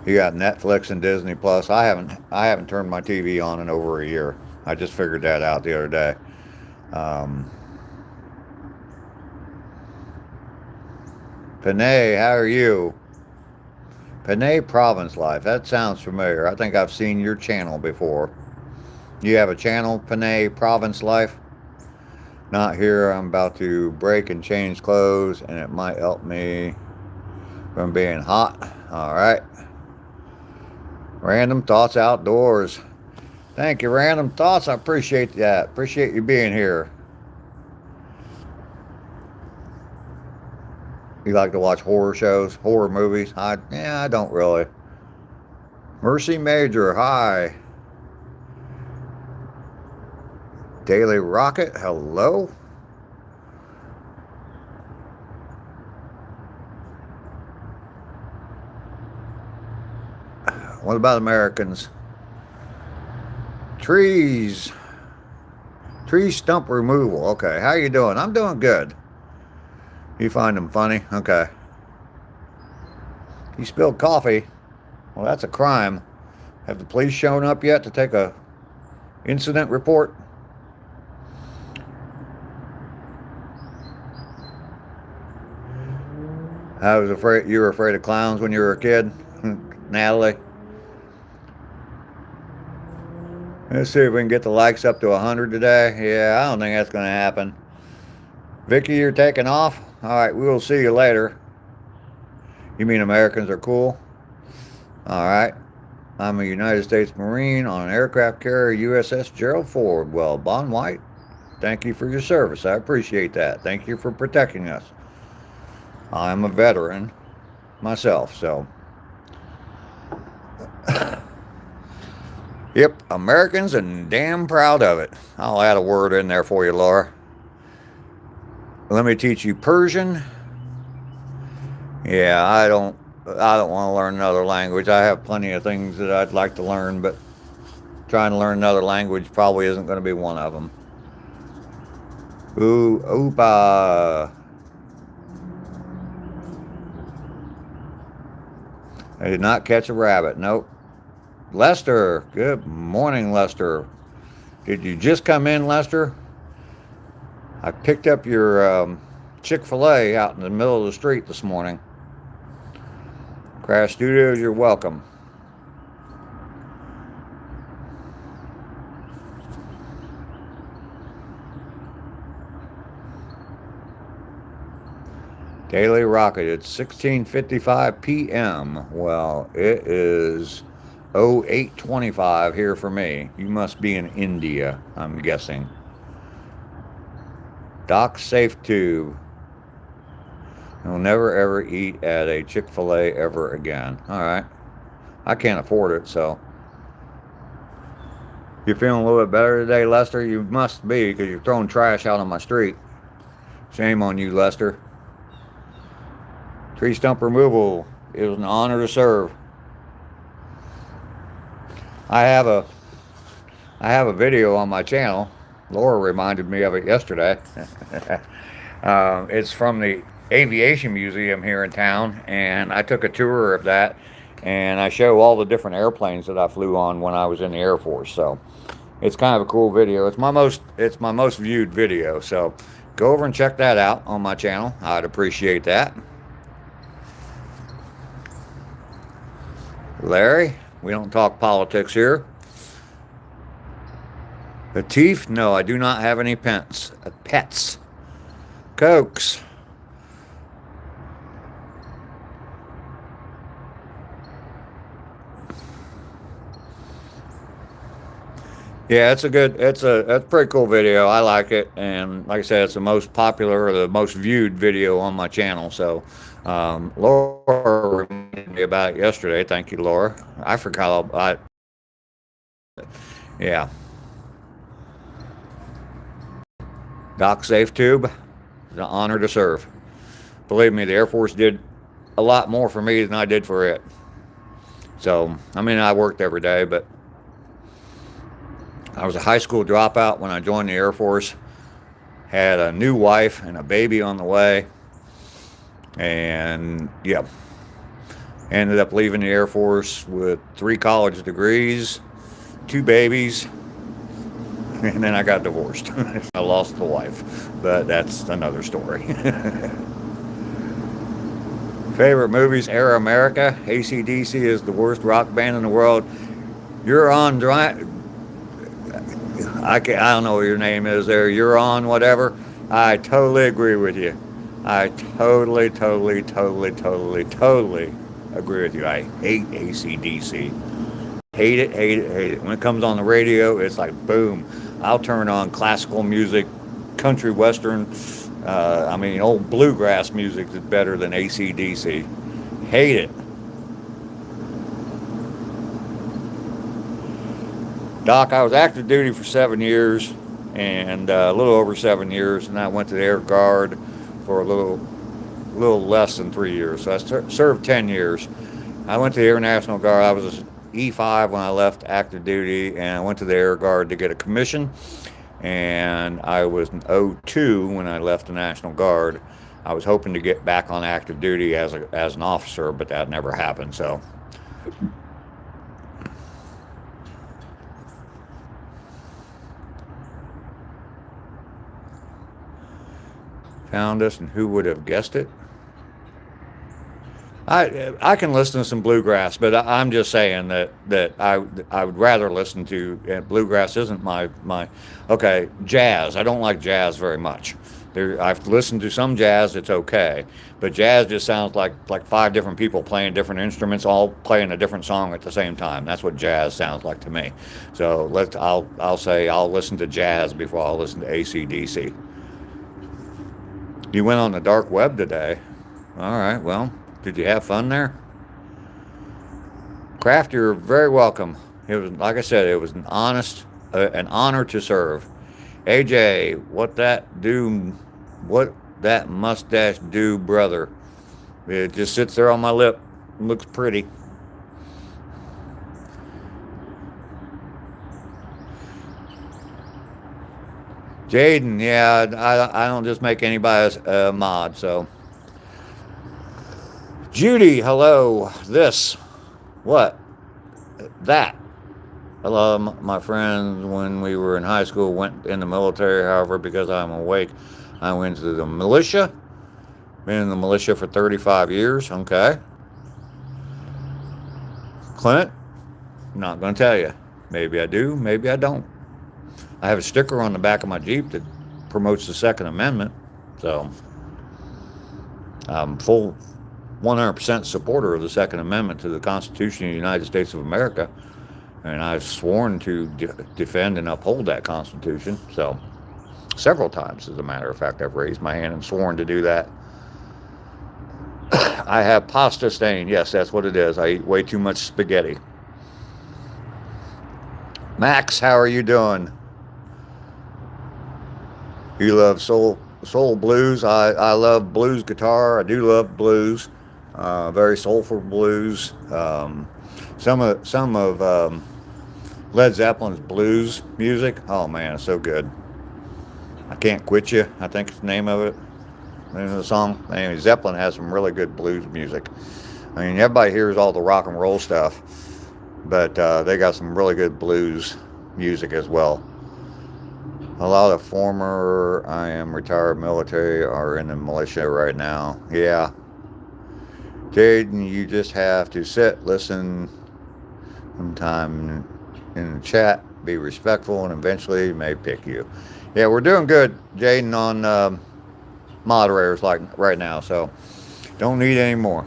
S1: You got Netflix and Disney Plus. I haven't turned my TV on in over a year. I just figured that out the other day. Panay, how are you? Panay Province Life. That sounds familiar. I think I've seen your channel before. You have a channel, Panay Province Life? Not here. I'm about to break and change clothes, and it might help me from being hot. All right. Random Thoughts Outdoors. Thank you, Random Thoughts. I appreciate that. Appreciate you being here. You like to watch horror shows, horror movies? I don't really. Mercy Major, hi. Daily Rocket, hello. What about Americans? Trees. Tree stump removal. Okay, how you doing? I'm doing good. You find them funny? Okay. You spilled coffee. Well, that's a crime. Have the police shown up yet to take a incident report? I was afraid you were afraid of clowns when you were a kid, Natalie. Let's see if we can get the likes up to 100 today. Yeah, I don't think that's going to happen. Vicky, you're taking off? All right, we will see you later. You mean Americans are cool? All right. I'm a United States Marine on an aircraft carrier USS Gerald Ford. Well, Bon White, thank you for your service. I appreciate that. Thank you for protecting us. I'm a veteran myself, so. Yep, Americans and damn proud of it. I'll add a word in there for you, Laura. Let me teach you Persian. Yeah, I don't want to learn another language. I have plenty of things that I'd like to learn, but trying to learn another language probably isn't going to be one of them. Ooh, oopa. I did not catch a rabbit. Nope. Lester, good morning, Lester. Did you just come in, Lester? I picked up your Chick-fil-A out in the middle of the street this morning. Crash Studios, you're welcome. Daily Rocket, it's 16:55 p.m. Well, it is 08:25 here for me. You must be in India, I'm guessing. Doc Safe Tube. You'll never ever eat at a Chick-fil-A ever again. All right. I can't afford it, so. You feeling a little bit better today, Lester? You must be, because you're throwing trash out on my street. Shame on you, Lester. Tree stump removal. It was an honor to serve. I have a video on my channel. Laura reminded me of it yesterday. It's from the Aviation Museum here in town, and I took a tour of that, and I show all the different airplanes that I flew on when I was in the Air Force. So it's kind of a cool video. It's my most viewed video. So go over and check that out on my channel. I'd appreciate that. Larry, we don't talk politics here. Latif, no, I do not have any pets. Cokes. Yeah, it's a pretty cool video. I like it, and like I said, it's the most popular or the most viewed video on my channel. So, Laura reminded me about it yesterday. Thank you, Laura. I forgot all about it. Yeah. Doc Safe Tube, it's an honor to serve. Believe me, the Air Force did a lot more for me than I did for it. So, I mean, I worked every day, but I was a high school dropout when I joined the Air Force. Had a new wife and a baby on the way. And, yeah, ended up leaving the Air Force with 3 college degrees, 2 babies, and then I got divorced. I lost the wife, but that's another story. Favorite movies, Air America. AC/DC is the worst rock band in the world. You're on dry. I don't know what your name is there. You're on whatever. I totally agree with you. I totally agree with you. I hate AC/DC. Hate it. When it comes on the radio, it's like boom. I'll turn on classical music, country western. Old bluegrass music is better than AC/DC. Hate it. Doc, I was active duty for 7 years, and a little over 7 years, and I went to the Air Guard for a little less than 3 years. So I served 10 years. I went to the Air National Guard. I was an E5 when I left active duty, and I went to the Air Guard to get a commission. And I was an O2 when I left the National Guard. I was hoping to get back on active duty as an officer, but that never happened. So. Found us, and who would have guessed it? I can listen to some bluegrass, but I'm just saying that I would rather listen to bluegrass isn't my okay, jazz. I don't like jazz very much. I've listened to some jazz, it's okay, but jazz just sounds like five different people playing different instruments, all playing a different song at the same time. That's what jazz sounds like to me. So I'll say I'll listen to jazz before I'll listen to AC/DC. You went on the dark web today. All right, well. Did you have fun there? Kraft, you're very welcome. It was, like I said, it was an honor to serve. AJ, what that mustache do, brother? It just sits there on my lip. It looks pretty. Jaden, yeah, I don't just make anybody a mod, so. Judy, hello. This, what? That. A lot of my friends, when we were in high school, went in the military. However, because I'm awake, I went to the militia. Been in the militia for 35 years. Okay. Clint, not going to tell you. Maybe I do, maybe I don't. I have a sticker on the back of my Jeep that promotes the Second Amendment. So, I'm full 100% supporter of the Second Amendment to the Constitution of the United States of America, and I've sworn to defend and uphold that Constitution. So, several times, as a matter of fact, I've raised my hand and sworn to do that. I have pasta stain. Yes, that's what it is. I eat way too much spaghetti. Max, how are you doing? You love soul blues. I love blues guitar. I do love blues. Very soulful blues. Some of Led Zeppelin's blues music. Oh man, it's so good. I Can't Quit You, I think is the name of it. Name of the song. Anyway, Zeppelin has some really good blues music. I mean, everybody hears all the rock and roll stuff, but they got some really good blues music as well. A lot of former, I am retired military, are in the militia right now. Yeah. Jaden, you just have to sit, listen, sometime in the chat, be respectful, and eventually may pick you. Yeah, we're doing good, Jaden, on moderators like right now, so don't need any more.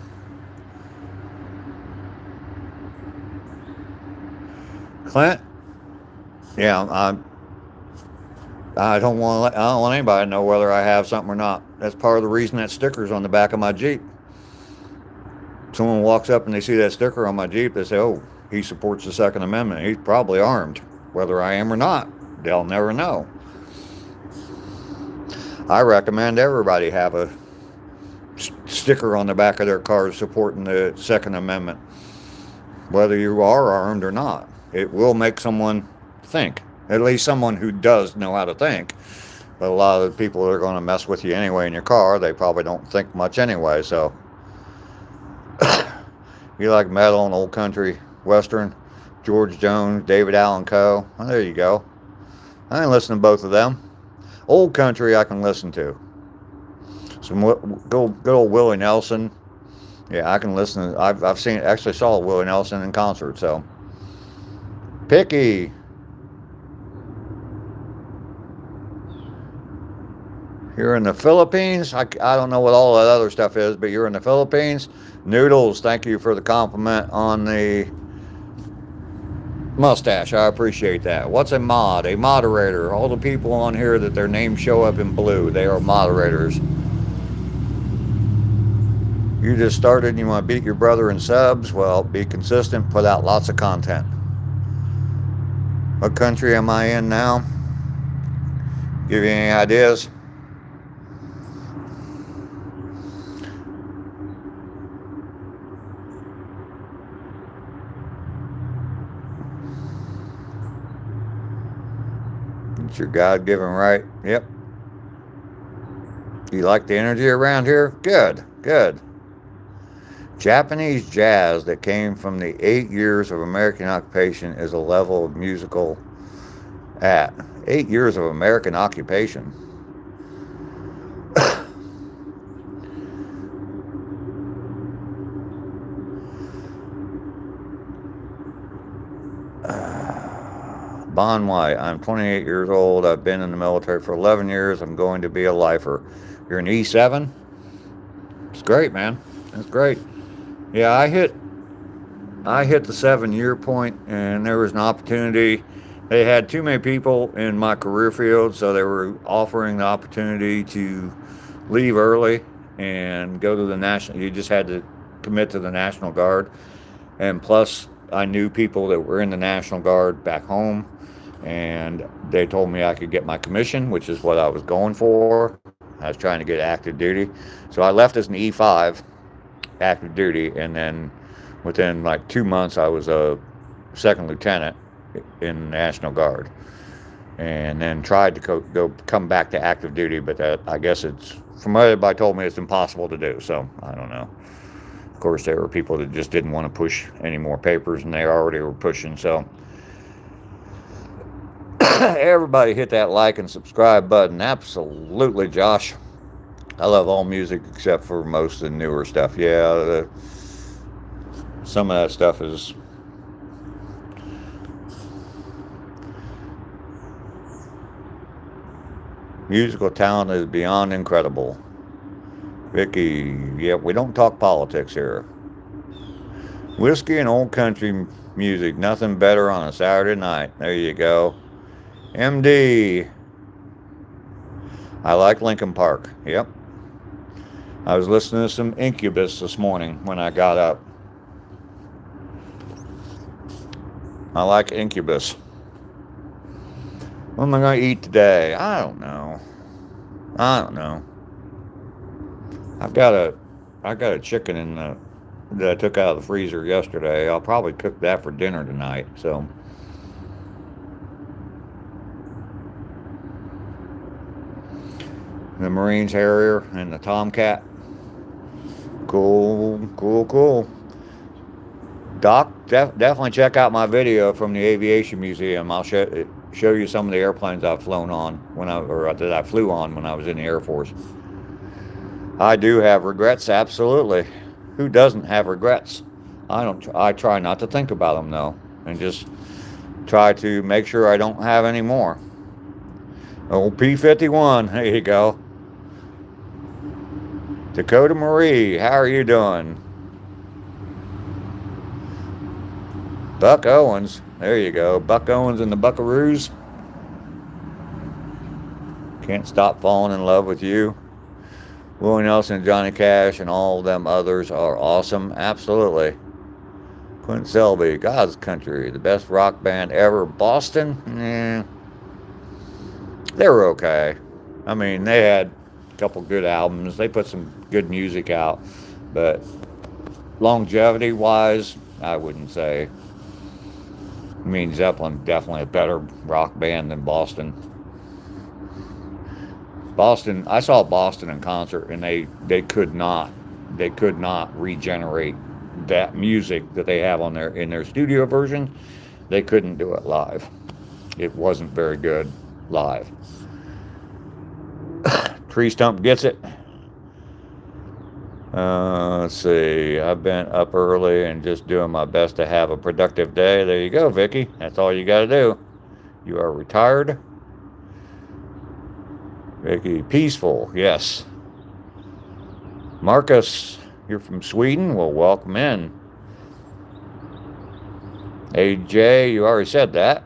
S1: Clint? Yeah, I don't want anybody to know whether I have something or not. That's part of the reason that sticker's on the back of my Jeep. Someone walks up and they see that sticker on my Jeep, they say, oh, he supports the Second Amendment. He's probably armed. Whether I am or not, they'll never know. I recommend everybody have a sticker on the back of their car supporting the Second Amendment. Whether you are armed or not. It will make someone think. At least someone who does know how to think. But a lot of the people that are going to mess with you anyway in your car, they probably don't think much anyway, so. You like metal and old country, western, George Jones, David Allan Coe. Oh, there you go. I can listen to both of them. Old country I can listen to. Some good old Willie Nelson. Yeah, I can listen. I've actually saw Willie Nelson in concert, so. Picky. You're in the Philippines. I don't know what all that other stuff is, but you're in the Philippines. Noodles, thank you for the compliment on the mustache. I appreciate that. What's a mod? A moderator. All the people on here that their names show up in blue, they are moderators. You just started and you want to beat your brother in subs? Well, be consistent, put out lots of content. What country am I in now? Give you any ideas? It's your God-given right. Yep. You like the energy around here? Good, good. Japanese jazz that came from the 8 years of American occupation is a level of musical at 8 years of American occupation. Bon White, I'm 28 years old. I've been in the military for 11 years. I'm going to be a lifer. You're an E7? It's great, man. It's great. Yeah, I hit the 7 year point, and there was an opportunity. They had too many people in my career field, so they were offering the opportunity to leave early and go to the national. You just had to commit to the National Guard, and plus, I knew people that were in the National Guard back home, and they told me I could get my commission, which is what I was going for. I was trying to get active duty, so I left as an E5 active duty, and then within like 2 months, I was a second lieutenant in the National Guard, and then tried to come back to active duty. But that, I guess, it's from what everybody told me, it's impossible to do. So I don't know. Of course, there were people that just didn't want to push any more papers, and they already were pushing. So everybody hit that like and subscribe button. Absolutely, Josh. I love all music except for most of the newer stuff. Yeah, some of that stuff is musical talent is beyond incredible. Vicky, yeah, we don't talk politics here. Whiskey and old country music, nothing better on a Saturday night. There you go. MD, I like Lincoln Park. Yep. I was listening to some Incubus this morning when I got up. I like Incubus. What am I going to eat today? I don't know. I've got a chicken that I took out of the freezer yesterday. I'll probably cook that for dinner tonight. So the Marines Harrier and the Tomcat. Cool. Doc, definitely check out my video from the Aviation Museum. I'll show you some of the airplanes I've flown on that I flew on when I was in the Air Force. I do have regrets, absolutely. Who doesn't have regrets? I try not to think about them though, and just try to make sure I don't have any more. Old P-51, there you go. Dakota Marie, how are you doing? Buck Owens, there you go. Buck Owens and the Buckaroos. Can't stop falling in love with you. Willie Nelson, Johnny Cash, and all of them others are awesome. Absolutely. Quentin Selby, God's Country, the best rock band ever. Boston, they were okay. I mean, they had a couple good albums. They put some good music out. But longevity-wise, I wouldn't say. I mean, Zeppelin, definitely a better rock band than Boston. I saw Boston in concert, and they could not regenerate that music that they have in their studio version. They couldn't do it live. It wasn't very good live. Tree Stump gets it. Let's see. I've been up early and just doing my best to have a productive day. There you go, Vicky. That's all you got to do. You are retired. Vicky, peaceful, yes. Marcus, you're from Sweden? Well, welcome in. AJ, you already said that.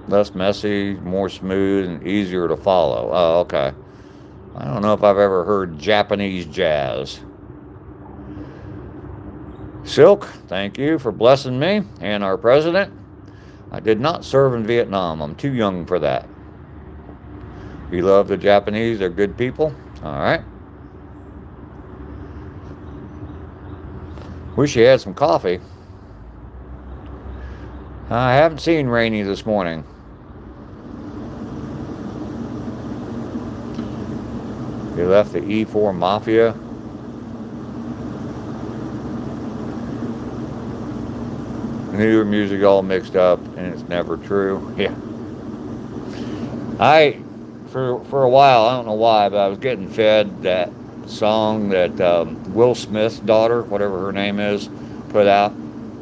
S1: Less messy, more smooth, and easier to follow. Oh, okay. I don't know if I've ever heard Japanese jazz. Silk, thank you for blessing me and our president. I did not serve in Vietnam. I'm too young for that. We love the Japanese. They're good people. All right. Wish you had some coffee. I haven't seen Rainey this morning. He left the E4 Mafia. Newer music all mixed up, and it's never true. Yeah. For a while, I don't know why, but I was getting fed that song that Will Smith's daughter, whatever her name is, put out.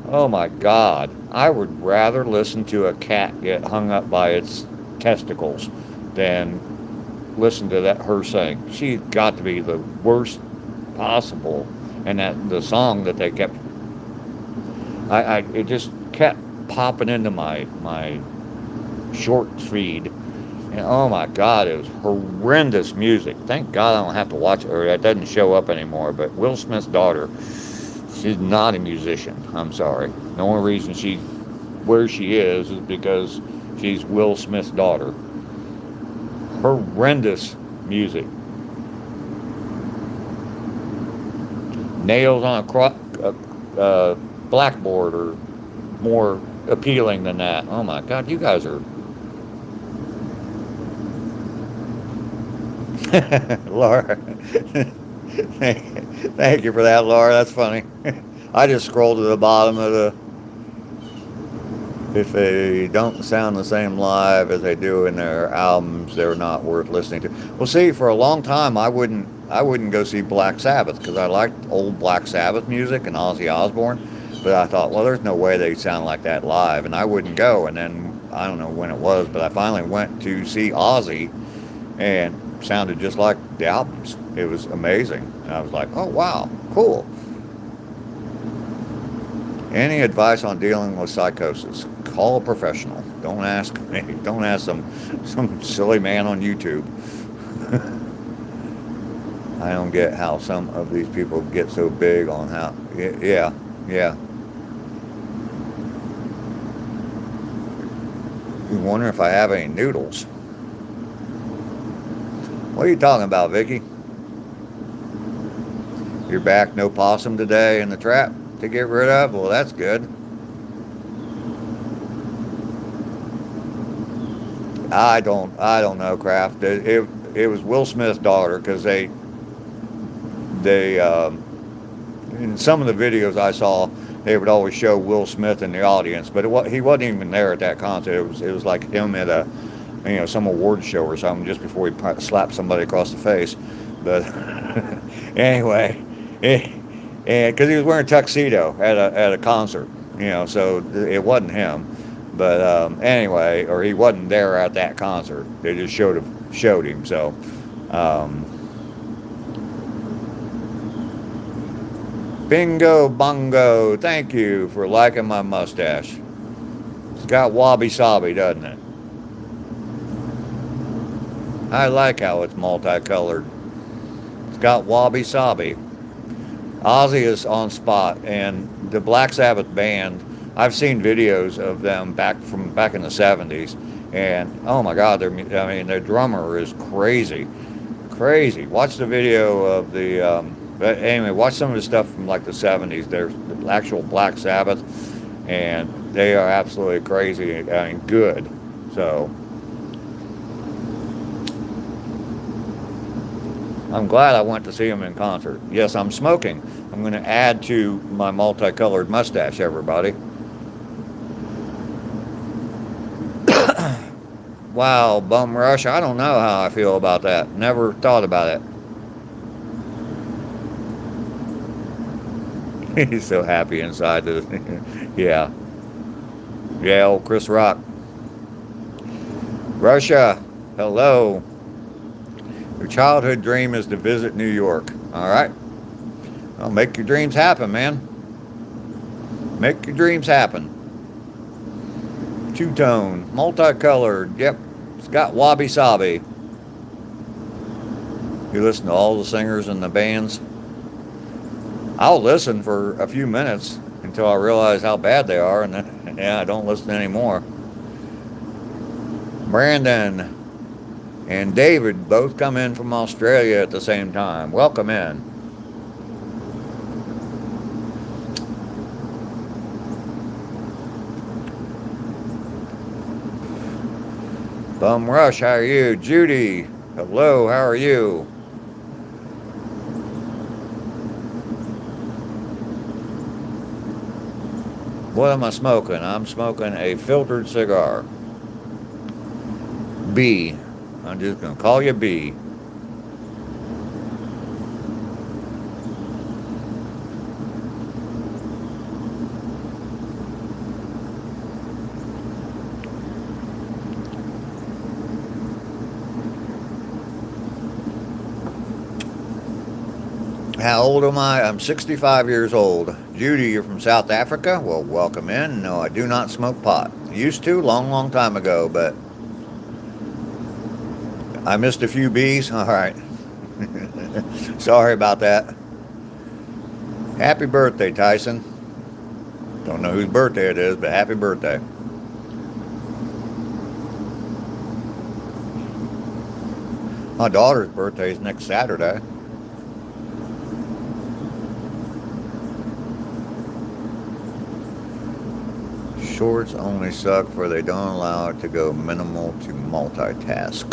S1: Oh my God. I would rather listen to a cat get hung up by its testicles than listen to that her sing. She got to be the worst possible, and that the song that they kept, it just kept popping into my short feed, and oh my God, it was horrendous music. Thank God I don't have to watch it, or it doesn't show up anymore. But Will Smith's daughter, she's not a musician. I'm sorry. The only reason she where she is because she's Will Smith's daughter. Horrendous music. Nails on a blackboard are more appealing than that. Oh my God, you guys are. Laura, thank you for that, Laura. That's funny. I just scrolled to the bottom of the. If they don't sound the same live as they do in their albums, they're not worth listening to. Well, see, for a long time, I wouldn't go see Black Sabbath because I liked old Black Sabbath music and Ozzy Osbourne, but I thought, well, there's no way they sound like that live, and I wouldn't go. And then I don't know when it was, but I finally went to see Ozzy, and sounded just like the albums. It was amazing. And I was like, oh wow, cool. Any advice on dealing with psychosis? Call a professional. Don't ask me. Don't ask some silly man on YouTube. I don't get how some of these people get so big on how. Yeah. You wonder if I have any noodles. What are you talking about, Vicky? You're back, no possum today in the trap to get rid of? Well, that's good. I don't know, Kraft. It was Will Smith's daughter because they in some of the videos I saw, they would always show Will Smith in the audience, but he wasn't even there at that concert. It was like him at a some award show or something just before he slapped somebody across the face. But anyway, and because he was wearing a tuxedo at a concert, so it wasn't him. But anyway, or he wasn't there at that concert. They just showed him. So. Bingo bongo, thank you for liking my mustache. It's got wabi-sabi, doesn't it? I like how it's multicolored. It's got wabi-sabi. Ozzy is on spot, and the Black Sabbath band, I've seen videos of them back in the 70s, and oh my God, their drummer is crazy. Watch the video of the, but anyway, watch some of the stuff from like the 70s. There's the actual Black Sabbath, and they are absolutely crazy. I mean, good. So, I'm glad I went to see them in concert. Yes, I'm smoking. I'm going to add to my multicolored mustache, everybody. Wow, Bum Rush. I don't know how I feel about that. Never thought about it. He's so happy inside. Yeah, old Chris Rock. Russia, hello. Your childhood dream is to visit New York. All right. Well, make your dreams happen, man. Make your dreams happen. Two-tone, multicolored. Yep, it's got wabi-sabi. You listen to all the singers and the bands. I'll listen for a few minutes until I realize how bad they are, and then, I don't listen anymore. Brandon and David both come in from Australia at the same time. Welcome in. Bum Rush, how are you? Judy, hello, how are you? What am I smoking? I'm smoking a filtered cigar. B. I'm just going to call you B. How old am I? I'm 65 years old. Judy, you're from South Africa? Well, welcome in. No, I do not smoke pot. Used to, long time ago, but I missed a few bees. All right. Sorry about that. Happy birthday, Tyson. Don't know whose birthday it is, but happy birthday. My daughter's birthday is next Saturday. Shorts only suck for they don't allow it to go minimal to multitask.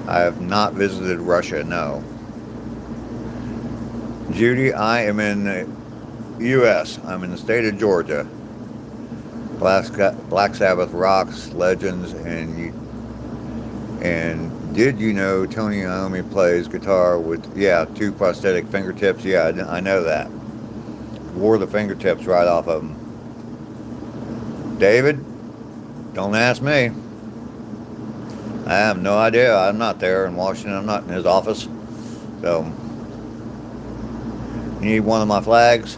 S1: I have not visited Russia, no. Judy, I am in the U.S. I'm in the state of Georgia. Black Sabbath rocks, legends, and did you know Tony Iommi plays guitar with, 2 prosthetic fingertips? Yeah, I know that. Wore the fingertips right off of him. David, don't ask me. I have no idea. I'm not there in Washington. I'm not in his office. So, you need one of my flags?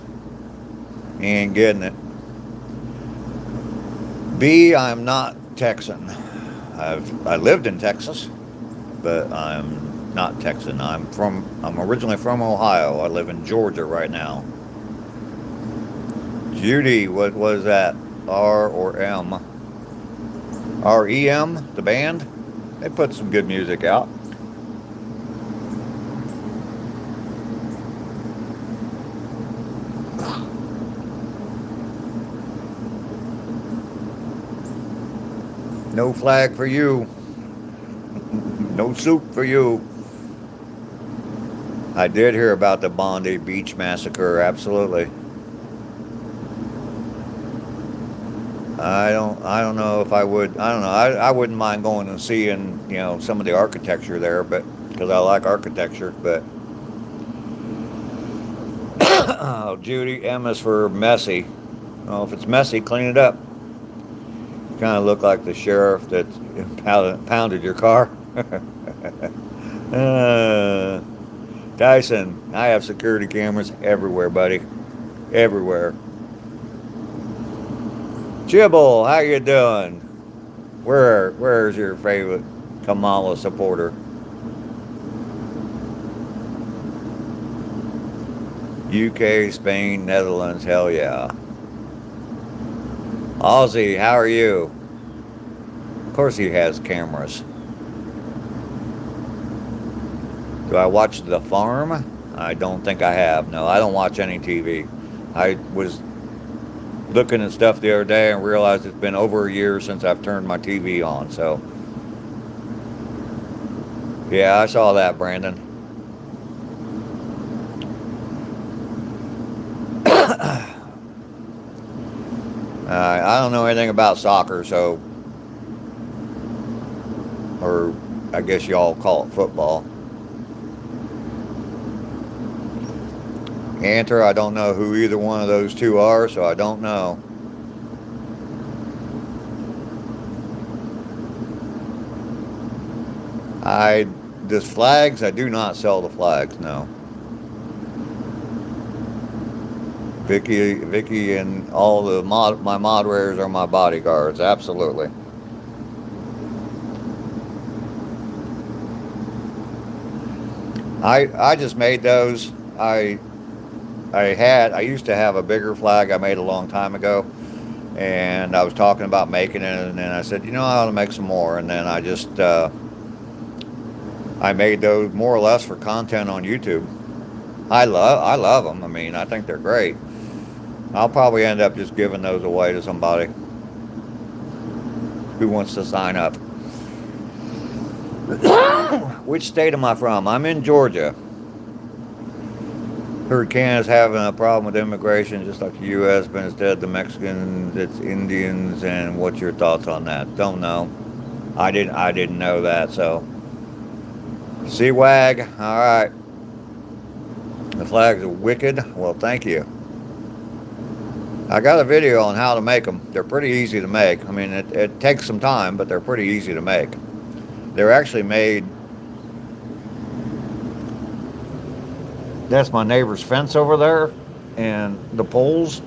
S1: You ain't getting it. B, I'm not Texan. I lived in Texas, but I'm not Texan. I'm originally from Ohio. I live in Georgia right now. Judy, what was that? R or M? REM, the band? They put some good music out. No flag for you. No soup for you. I did hear about the Bondi Beach massacre, absolutely. I don't know if I would. I don't know. I wouldn't mind going and seeing, some of the architecture there, but because I like architecture. But oh, Judy, M is for messy. Well, if it's messy, clean it up. You kind of look like the sheriff that pounded your car. Tyson, I have security cameras everywhere, buddy. Everywhere. Jibble, how you doing? Where's your favorite Kamala supporter? UK, Spain, Netherlands, hell yeah. Aussie, how are you? Of course he has cameras. Do I watch The Farm? I don't think I have. No, I don't watch any TV. I was looking at stuff the other day and realized it's been over a year since I've turned my TV on, so yeah, I saw that, Brandon. I don't know anything about soccer, so, or I guess y'all call it football. Enter, I don't know who either one of those two are, so I don't know. This flags, I do not sell the flags, no. Vicky and all the my moderators are my bodyguards, absolutely. I just made those. I used to have a bigger flag I made a long time ago, and I was talking about making it, and then I said, I ought to make some more, and then I just I made those more or less for content on YouTube. I love them. I mean, I think they're great. I'll probably end up just giving those away to somebody who wants to sign up. Which state am I from? I'm in Georgia. Heard Canada's having a problem with immigration, just like the U.S., but instead of the Mexicans, it's Indians. And what's your thoughts on that? Don't know. I didn't know that. So, C-Wag. All right. The flags are wicked. Well, thank you. I got a video on how to make them. They're pretty easy to make. I mean, it takes some time, but they're pretty easy to make. They're actually made That's my neighbor's fence over there, and the poles.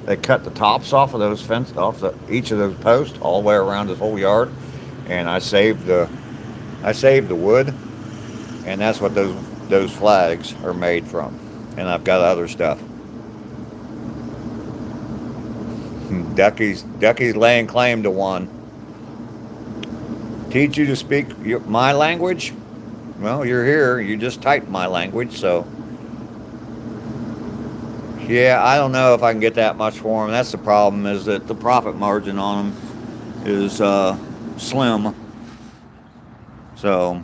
S1: They cut the tops off of those fence off each of those posts all the way around his whole yard, and I saved the wood, and that's what those flags are made from. And I've got other stuff. Ducky's laying claim to one. Teach you to speak my language? Well, you're here. You just typed my language, so yeah, I don't know if I can get that much for them. That's the problem, is that the profit margin on them is slim. So,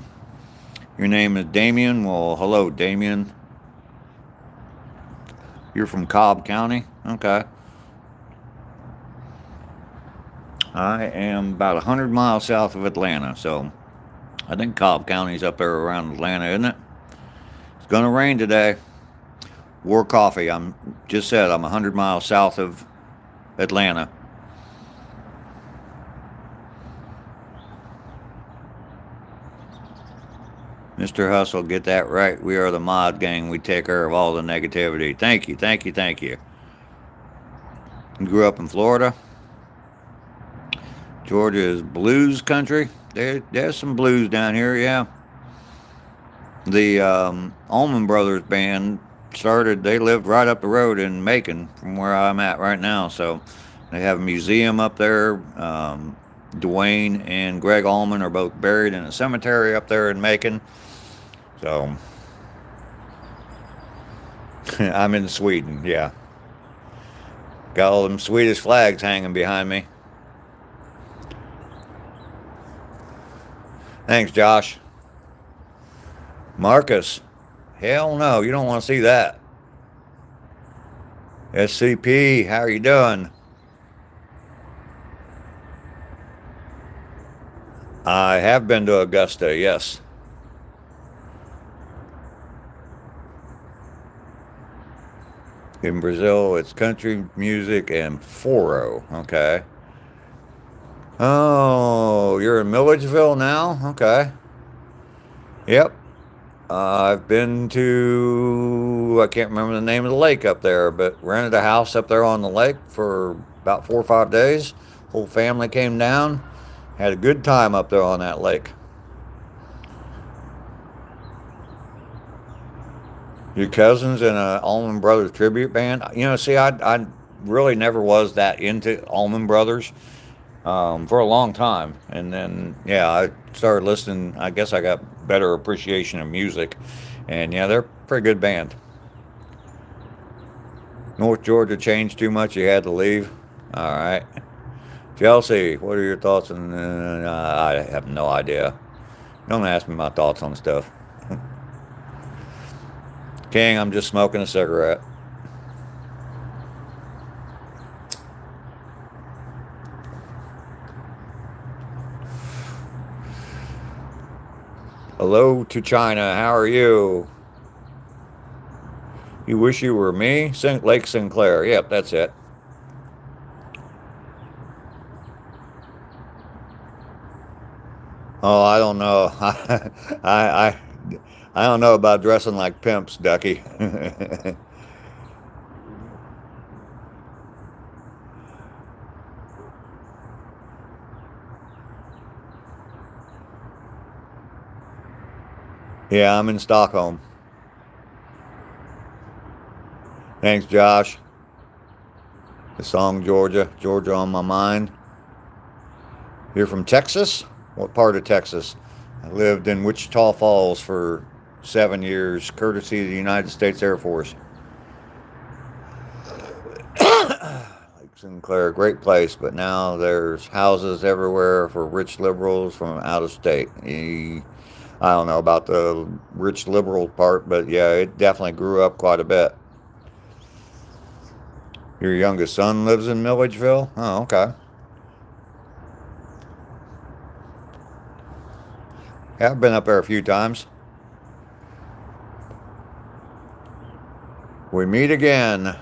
S1: your name is Damien. Well, hello, Damien. You're from Cobb County? Okay. I am about 100 miles south of Atlanta, so I think Cobb County's up there around Atlanta, isn't it? It's going to rain today. War Coffee. I'm 100 miles south of Atlanta. Mr. Hustle, get that right. We are the mod gang. We take care of all the negativity. Thank you, thank you, thank you. You grew up in Florida. Georgia is blues country. There's some blues down here, yeah. The Allman Brothers band they lived right up the road in Macon from where I'm at right now. So they have a museum up there. Dwayne and Greg Allman are both buried in a cemetery up there in Macon. So I'm in Sweden, yeah. Got all them Swedish flags hanging behind me. Thanks, Josh. Marcus, hell no, you don't want to see that. SCP, how are you doing? I have been to Augusta, yes. In Brazil, it's country music and foro, okay. Oh, you're in Milledgeville now? Okay. Yep. I've been to, I can't remember the name of the lake up there, but rented a house up there on the lake for about 4 or 5 days. Whole family came down. Had a good time up there on that lake. Your cousin's in a Allman Brothers tribute band. See, I really never was that into Allman Brothers for a long time. And then, yeah, I started listening. I guess I got better appreciation of music. And, yeah, they're a pretty good band. North Georgia changed too much. You had to leave. All right. Chelsea, what are your thoughts on... I have no idea. Don't ask me my thoughts on stuff. King, I'm just smoking a cigarette. Hello to China. How are you? You wish you were me? Lake Sinclair. Yep, that's it. Oh, I don't know. I don't know about dressing like pimps, Ducky. Yeah, I'm in Stockholm. Thanks, Josh. The song Georgia on my mind. You're from Texas? What part of Texas? I lived in Wichita Falls for 7 years, courtesy of the United States Air Force. Lake Sinclair, great place, but now there's houses everywhere for rich liberals from out of state. I don't know about the rich liberal part, but yeah, it definitely grew up quite a bit. Your youngest son lives in Milledgeville? Oh, okay. Yeah, I've been up there a few times. We meet again.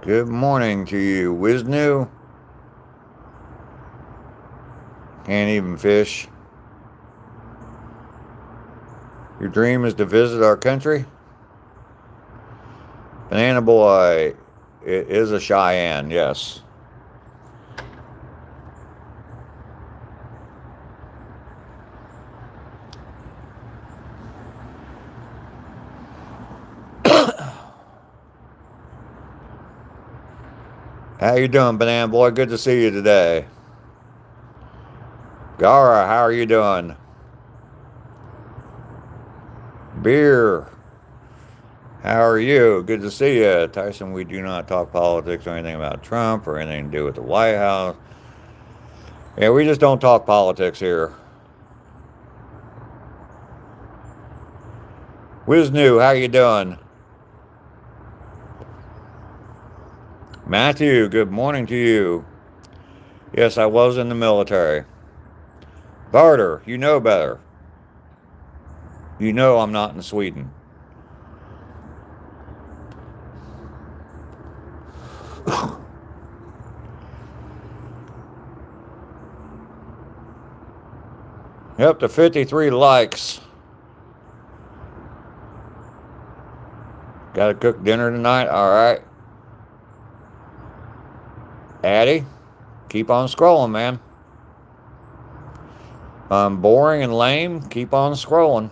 S1: Good morning to you, Wisnu. Can't even fish. Your dream is to visit our country? Banana Boy, it is a Cheyenne, yes. How you doing, Banana Boy? Good to see you today. Gara, how are you doing? Beer, how are you? Good to see you. Tyson, we do not talk politics or anything about Trump or anything to do with the White House. Yeah, we just don't talk politics here. Wiznu, how you doing? Matthew, good morning to you. Yes, I was in the military. Barter, you know better. You know I'm not in Sweden. Up to 53 likes. Got to cook dinner tonight? All right. Addie, keep on scrolling, man. Boring and lame, keep on scrolling.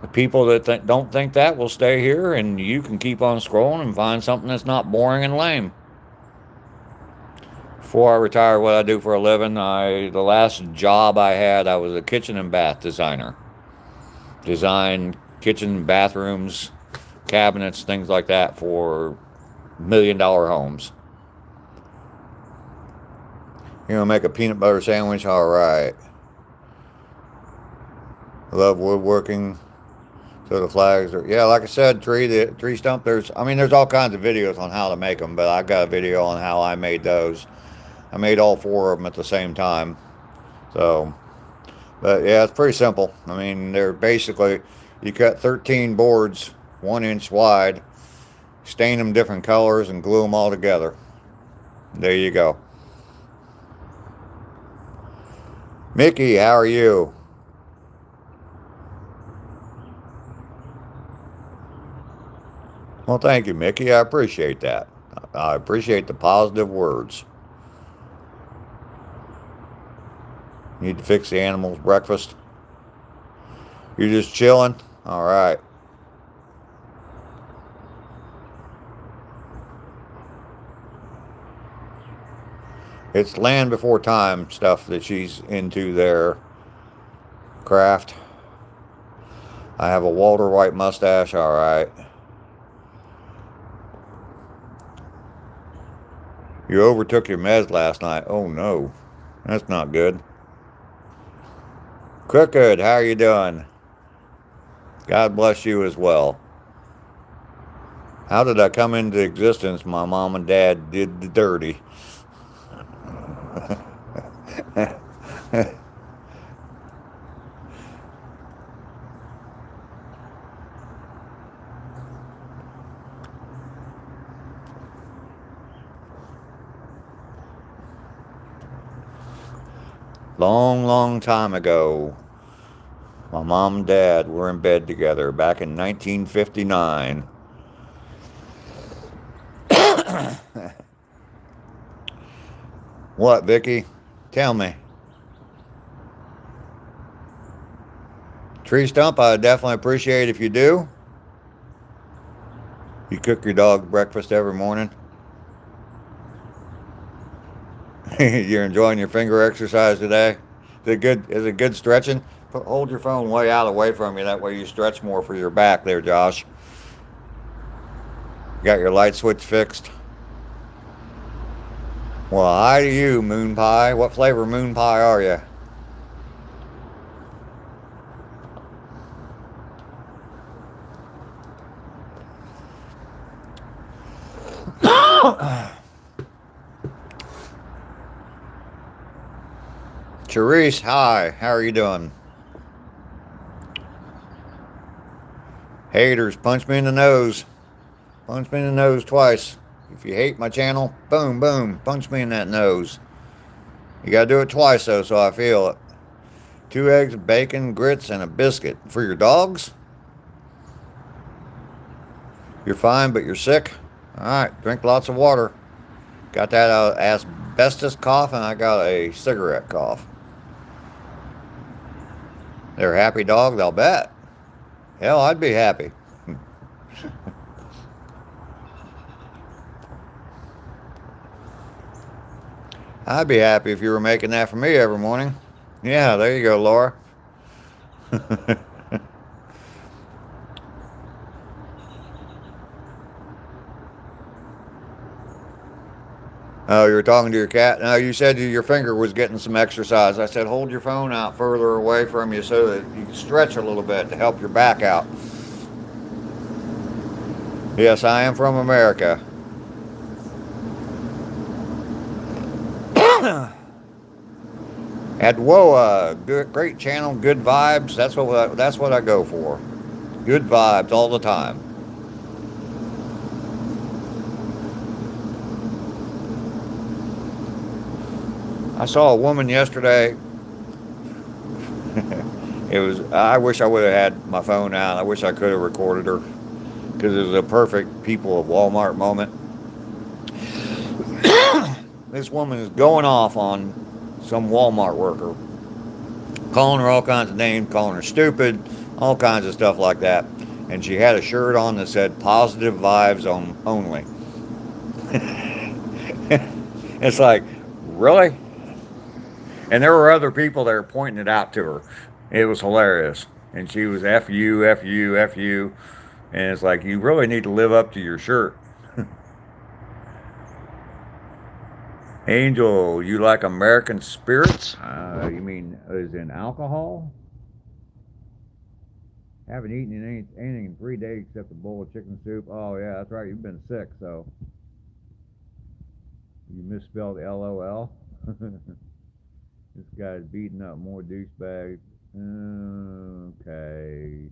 S1: The people that don't think that will stay here, and you can keep on scrolling and find something that's not boring and lame. Before I retire, what I do for a living, the last job I had, I was a kitchen and bath designer. Designed kitchen, bathrooms, cabinets, things like that for $1 million homes. You know, make a peanut butter sandwich, all right. I love woodworking. So the flags are, yeah, like I said, the tree stump, there's all kinds of videos on how to make them, but I got a video on how I made those. I made all 4 of them at the same time. So, but yeah, it's pretty simple. I mean, they're basically, you cut 13 boards 1 inch wide, stain them different colors, and glue them all together. There you go. Mickey, how are you? Well, thank you, Mickey. I appreciate that. I appreciate the positive words. Need to fix the animals' breakfast. You're just chilling? All right. It's Land Before Time stuff that she's into there. Craft. I have a Walter White mustache. All right. You overtook your meds last night. Oh no. That's not good. Crooked, how are you doing? God bless you as well. How did I come into existence? My mom and dad did the dirty. Long, long time ago, my mom and dad were in bed together back in 1959. What, Vicky? Tell me. Tree stump, I definitely appreciate if you do. You cook your dog breakfast every morning. You're enjoying your finger exercise today? Is it good stretching? Hold your phone way out away from you. That way you stretch more for your back there, Josh. Got your light switch fixed? Well, hi to you, Moon Pie. What flavor Moon Pie are you? Charisse, hi. How are you doing? Haters, punch me in the nose. Punch me in the nose twice. If you hate my channel, boom, boom, punch me in that nose. You gotta do it twice though, so I feel it. 2 eggs, bacon, grits, and a biscuit. For your dogs? You're fine, but you're sick? Alright, drink lots of water. Got that asbestos cough, and I got a cigarette cough. They're happy dogs, I'll bet. Hell, I'd be happy. I'd be happy if you were making that for me every morning. Yeah, there you go, Laura. Oh, you were talking to your cat? No, you said your finger was getting some exercise. I said hold your phone out further away from you so that you can stretch a little bit to help your back out. Yes, I am from America. Adwoa, great channel, good vibes. That's what I go for. Good vibes all the time. I saw a woman yesterday. I wish I would have had my phone out. I wish I could have recorded her because it was a perfect people of Walmart moment. This woman is going off on some Walmart worker, calling her all kinds of names, calling her stupid, all kinds of stuff like that. And she had a shirt on that said positive vibes only. It's like, really? And there were other people there pointing it out to her. It was hilarious. And she was F you, F you, F you. And it's like, you really need to live up to your shirt. Angel, you like American spirits? You mean as in alcohol? Haven't eaten anything in 3 days except a bowl of chicken soup. Oh yeah, that's right. You've been sick, so you misspelled LOL. This guy's beating up more douchebags. Okay.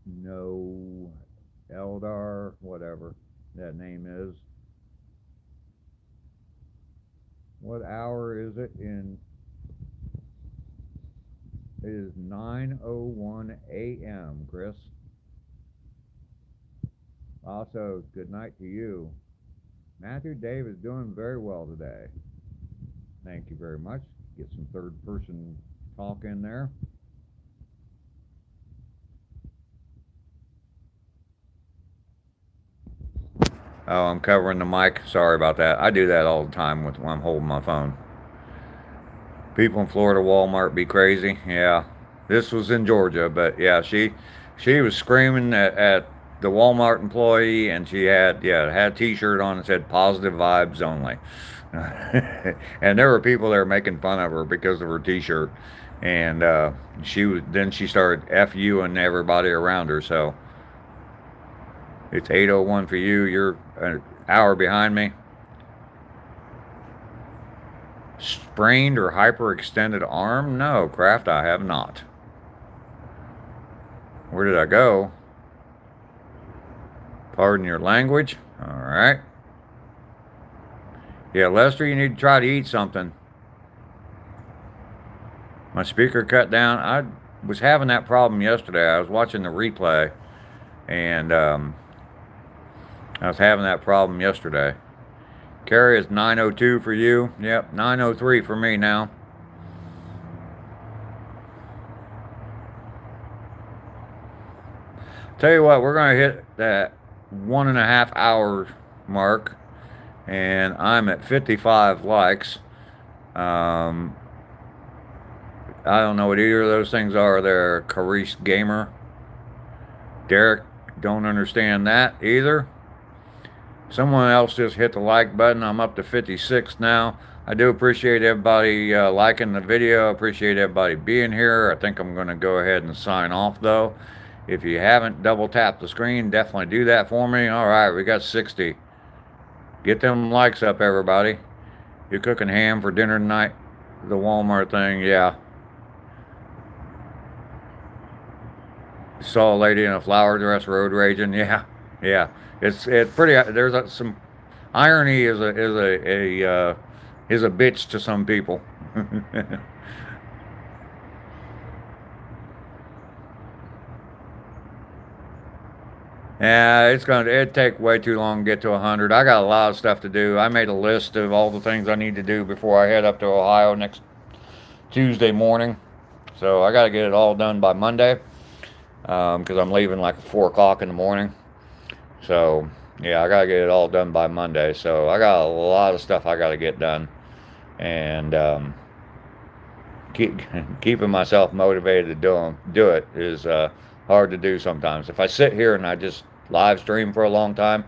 S1: No. Eldar, whatever that name is. What hour is it in? It is 9:01 a.m., Chris. Also, good night to you. Matthew Dave is doing very well today. Thank you very much. Get some third person talk in there. Oh, I'm covering the mic. Sorry about that. I do that all the time when I'm holding my phone. People in Florida Walmart be crazy. Yeah. This was in Georgia, but yeah, she was screaming at the Walmart employee, and she had a t-shirt on that said positive vibes only. And there were people there making fun of her because of her t-shirt. And she started FUing everybody around her, so it's 8:01 for you. You're an hour behind me. Sprained or hyperextended arm? No, Kraft, I have not. Where did I go? Pardon your language. All right. Yeah, Lester, you need to try to eat something. My speaker cut down. I was having that problem yesterday. I was watching the replay, and I was having that problem yesterday. Carrie, is 9:02 for you. Yep, 9:03 for me now. Tell you what, we're going to hit that 1.5 hour mark, and I'm at 55 likes. I don't know what either of those things are there, Carice Gamer. Derek, don't understand that either. Someone else just hit the like button. I'm up to 56 now. I do appreciate everybody liking the video. I appreciate everybody being here. I think I'm going to go ahead and sign off, though. If you haven't double tapped the screen, definitely do that for me. All right, we got 60. Get them likes up, everybody. You cooking ham for dinner tonight? The Walmart thing, yeah. Saw a lady in a flower dress road raging. Yeah, yeah. It's pretty. There's some irony is a bitch to some people. Yeah, it'd take way too long to get to 100. I got a lot of stuff to do. I made a list of all the things I need to do before I head up to Ohio next Tuesday morning. So I got to get it all done by Monday because I'm leaving like at 4 o'clock in the morning. So yeah, I got to get it all done by Monday. So I got a lot of stuff I got to get done, and keeping myself motivated to do it is hard to do sometimes. If I sit here and I just live stream for a long time,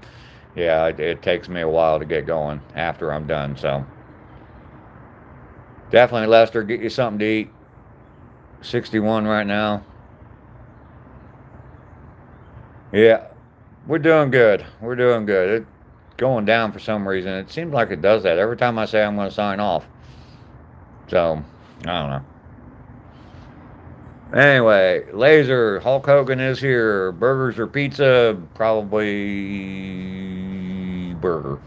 S1: yeah, it takes me a while to get going after I'm done. So definitely, Lester, get you something to eat. 61 right now. Yeah, we're doing good. We're doing good. It's going down for some reason. It seems like it does that every time I say I'm going to sign off. So I don't know. Anyway, Laser, Hulk Hogan is here. Burgers or pizza? Probably burger.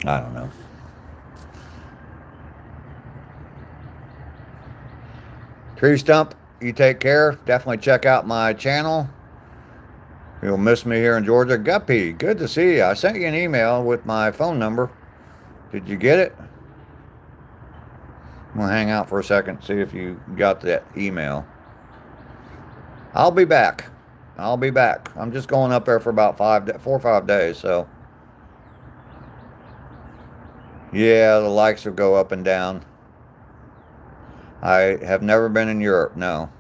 S1: I don't know. Tree Stump, you take care. Definitely check out my channel. You'll miss me here in Georgia. Guppy, good to see you. I sent you an email with my phone number. Did you get it? I'm going to hang out for a second, see if you got that email. I'll be back. I'll be back. I'm just going up there for about 4 or 5 days, so. Yeah, the likes will go up and down. I have never been in Europe, no.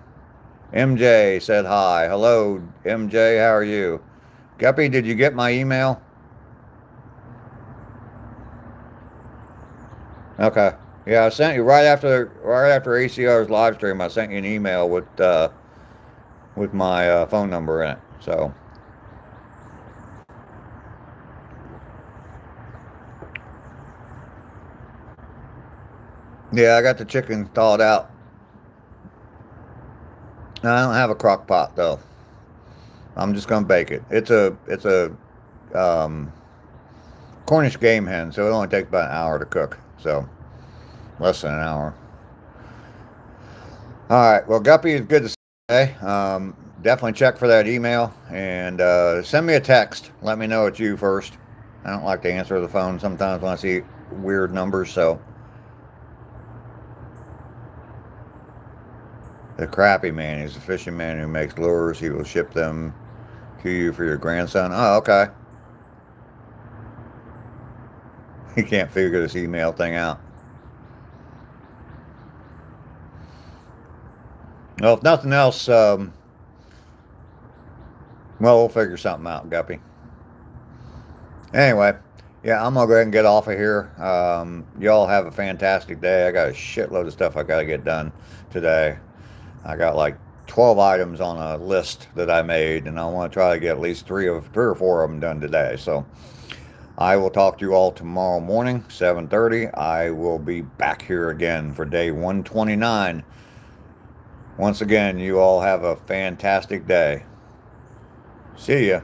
S1: MJ said hi. Hello, MJ, how are you? Guppy, did you get my email? Okay. Yeah, I sent you right after ACR's live stream. I sent you an email with my phone number in it. So yeah, I got the chicken thawed out. I don't have a crock pot though. I'm just gonna bake it. It's a Cornish game hen, so it only takes about an hour to cook. So less than an hour. All right. Well, Guppy, is good to see you today. Definitely check for that email and send me a text. Let me know it's you first. I don't like to answer the phone sometimes when I see weird numbers. So the crappy man is a fishing man who makes lures. He will ship them to you for your grandson. Oh, okay. He can't figure this email thing out. Well, if nothing else, well, we'll figure something out, Guppy. Anyway, yeah, I'm going to go ahead and get off of here. Y'all have a fantastic day. I got a shitload of stuff I got to get done today. I got like 12 items on a list that I made, and I want to try to get at least three or four of them done today. So I will talk to you all tomorrow morning, 7:30. I will be back here again for day 129. Once again, you all have a fantastic day. See ya.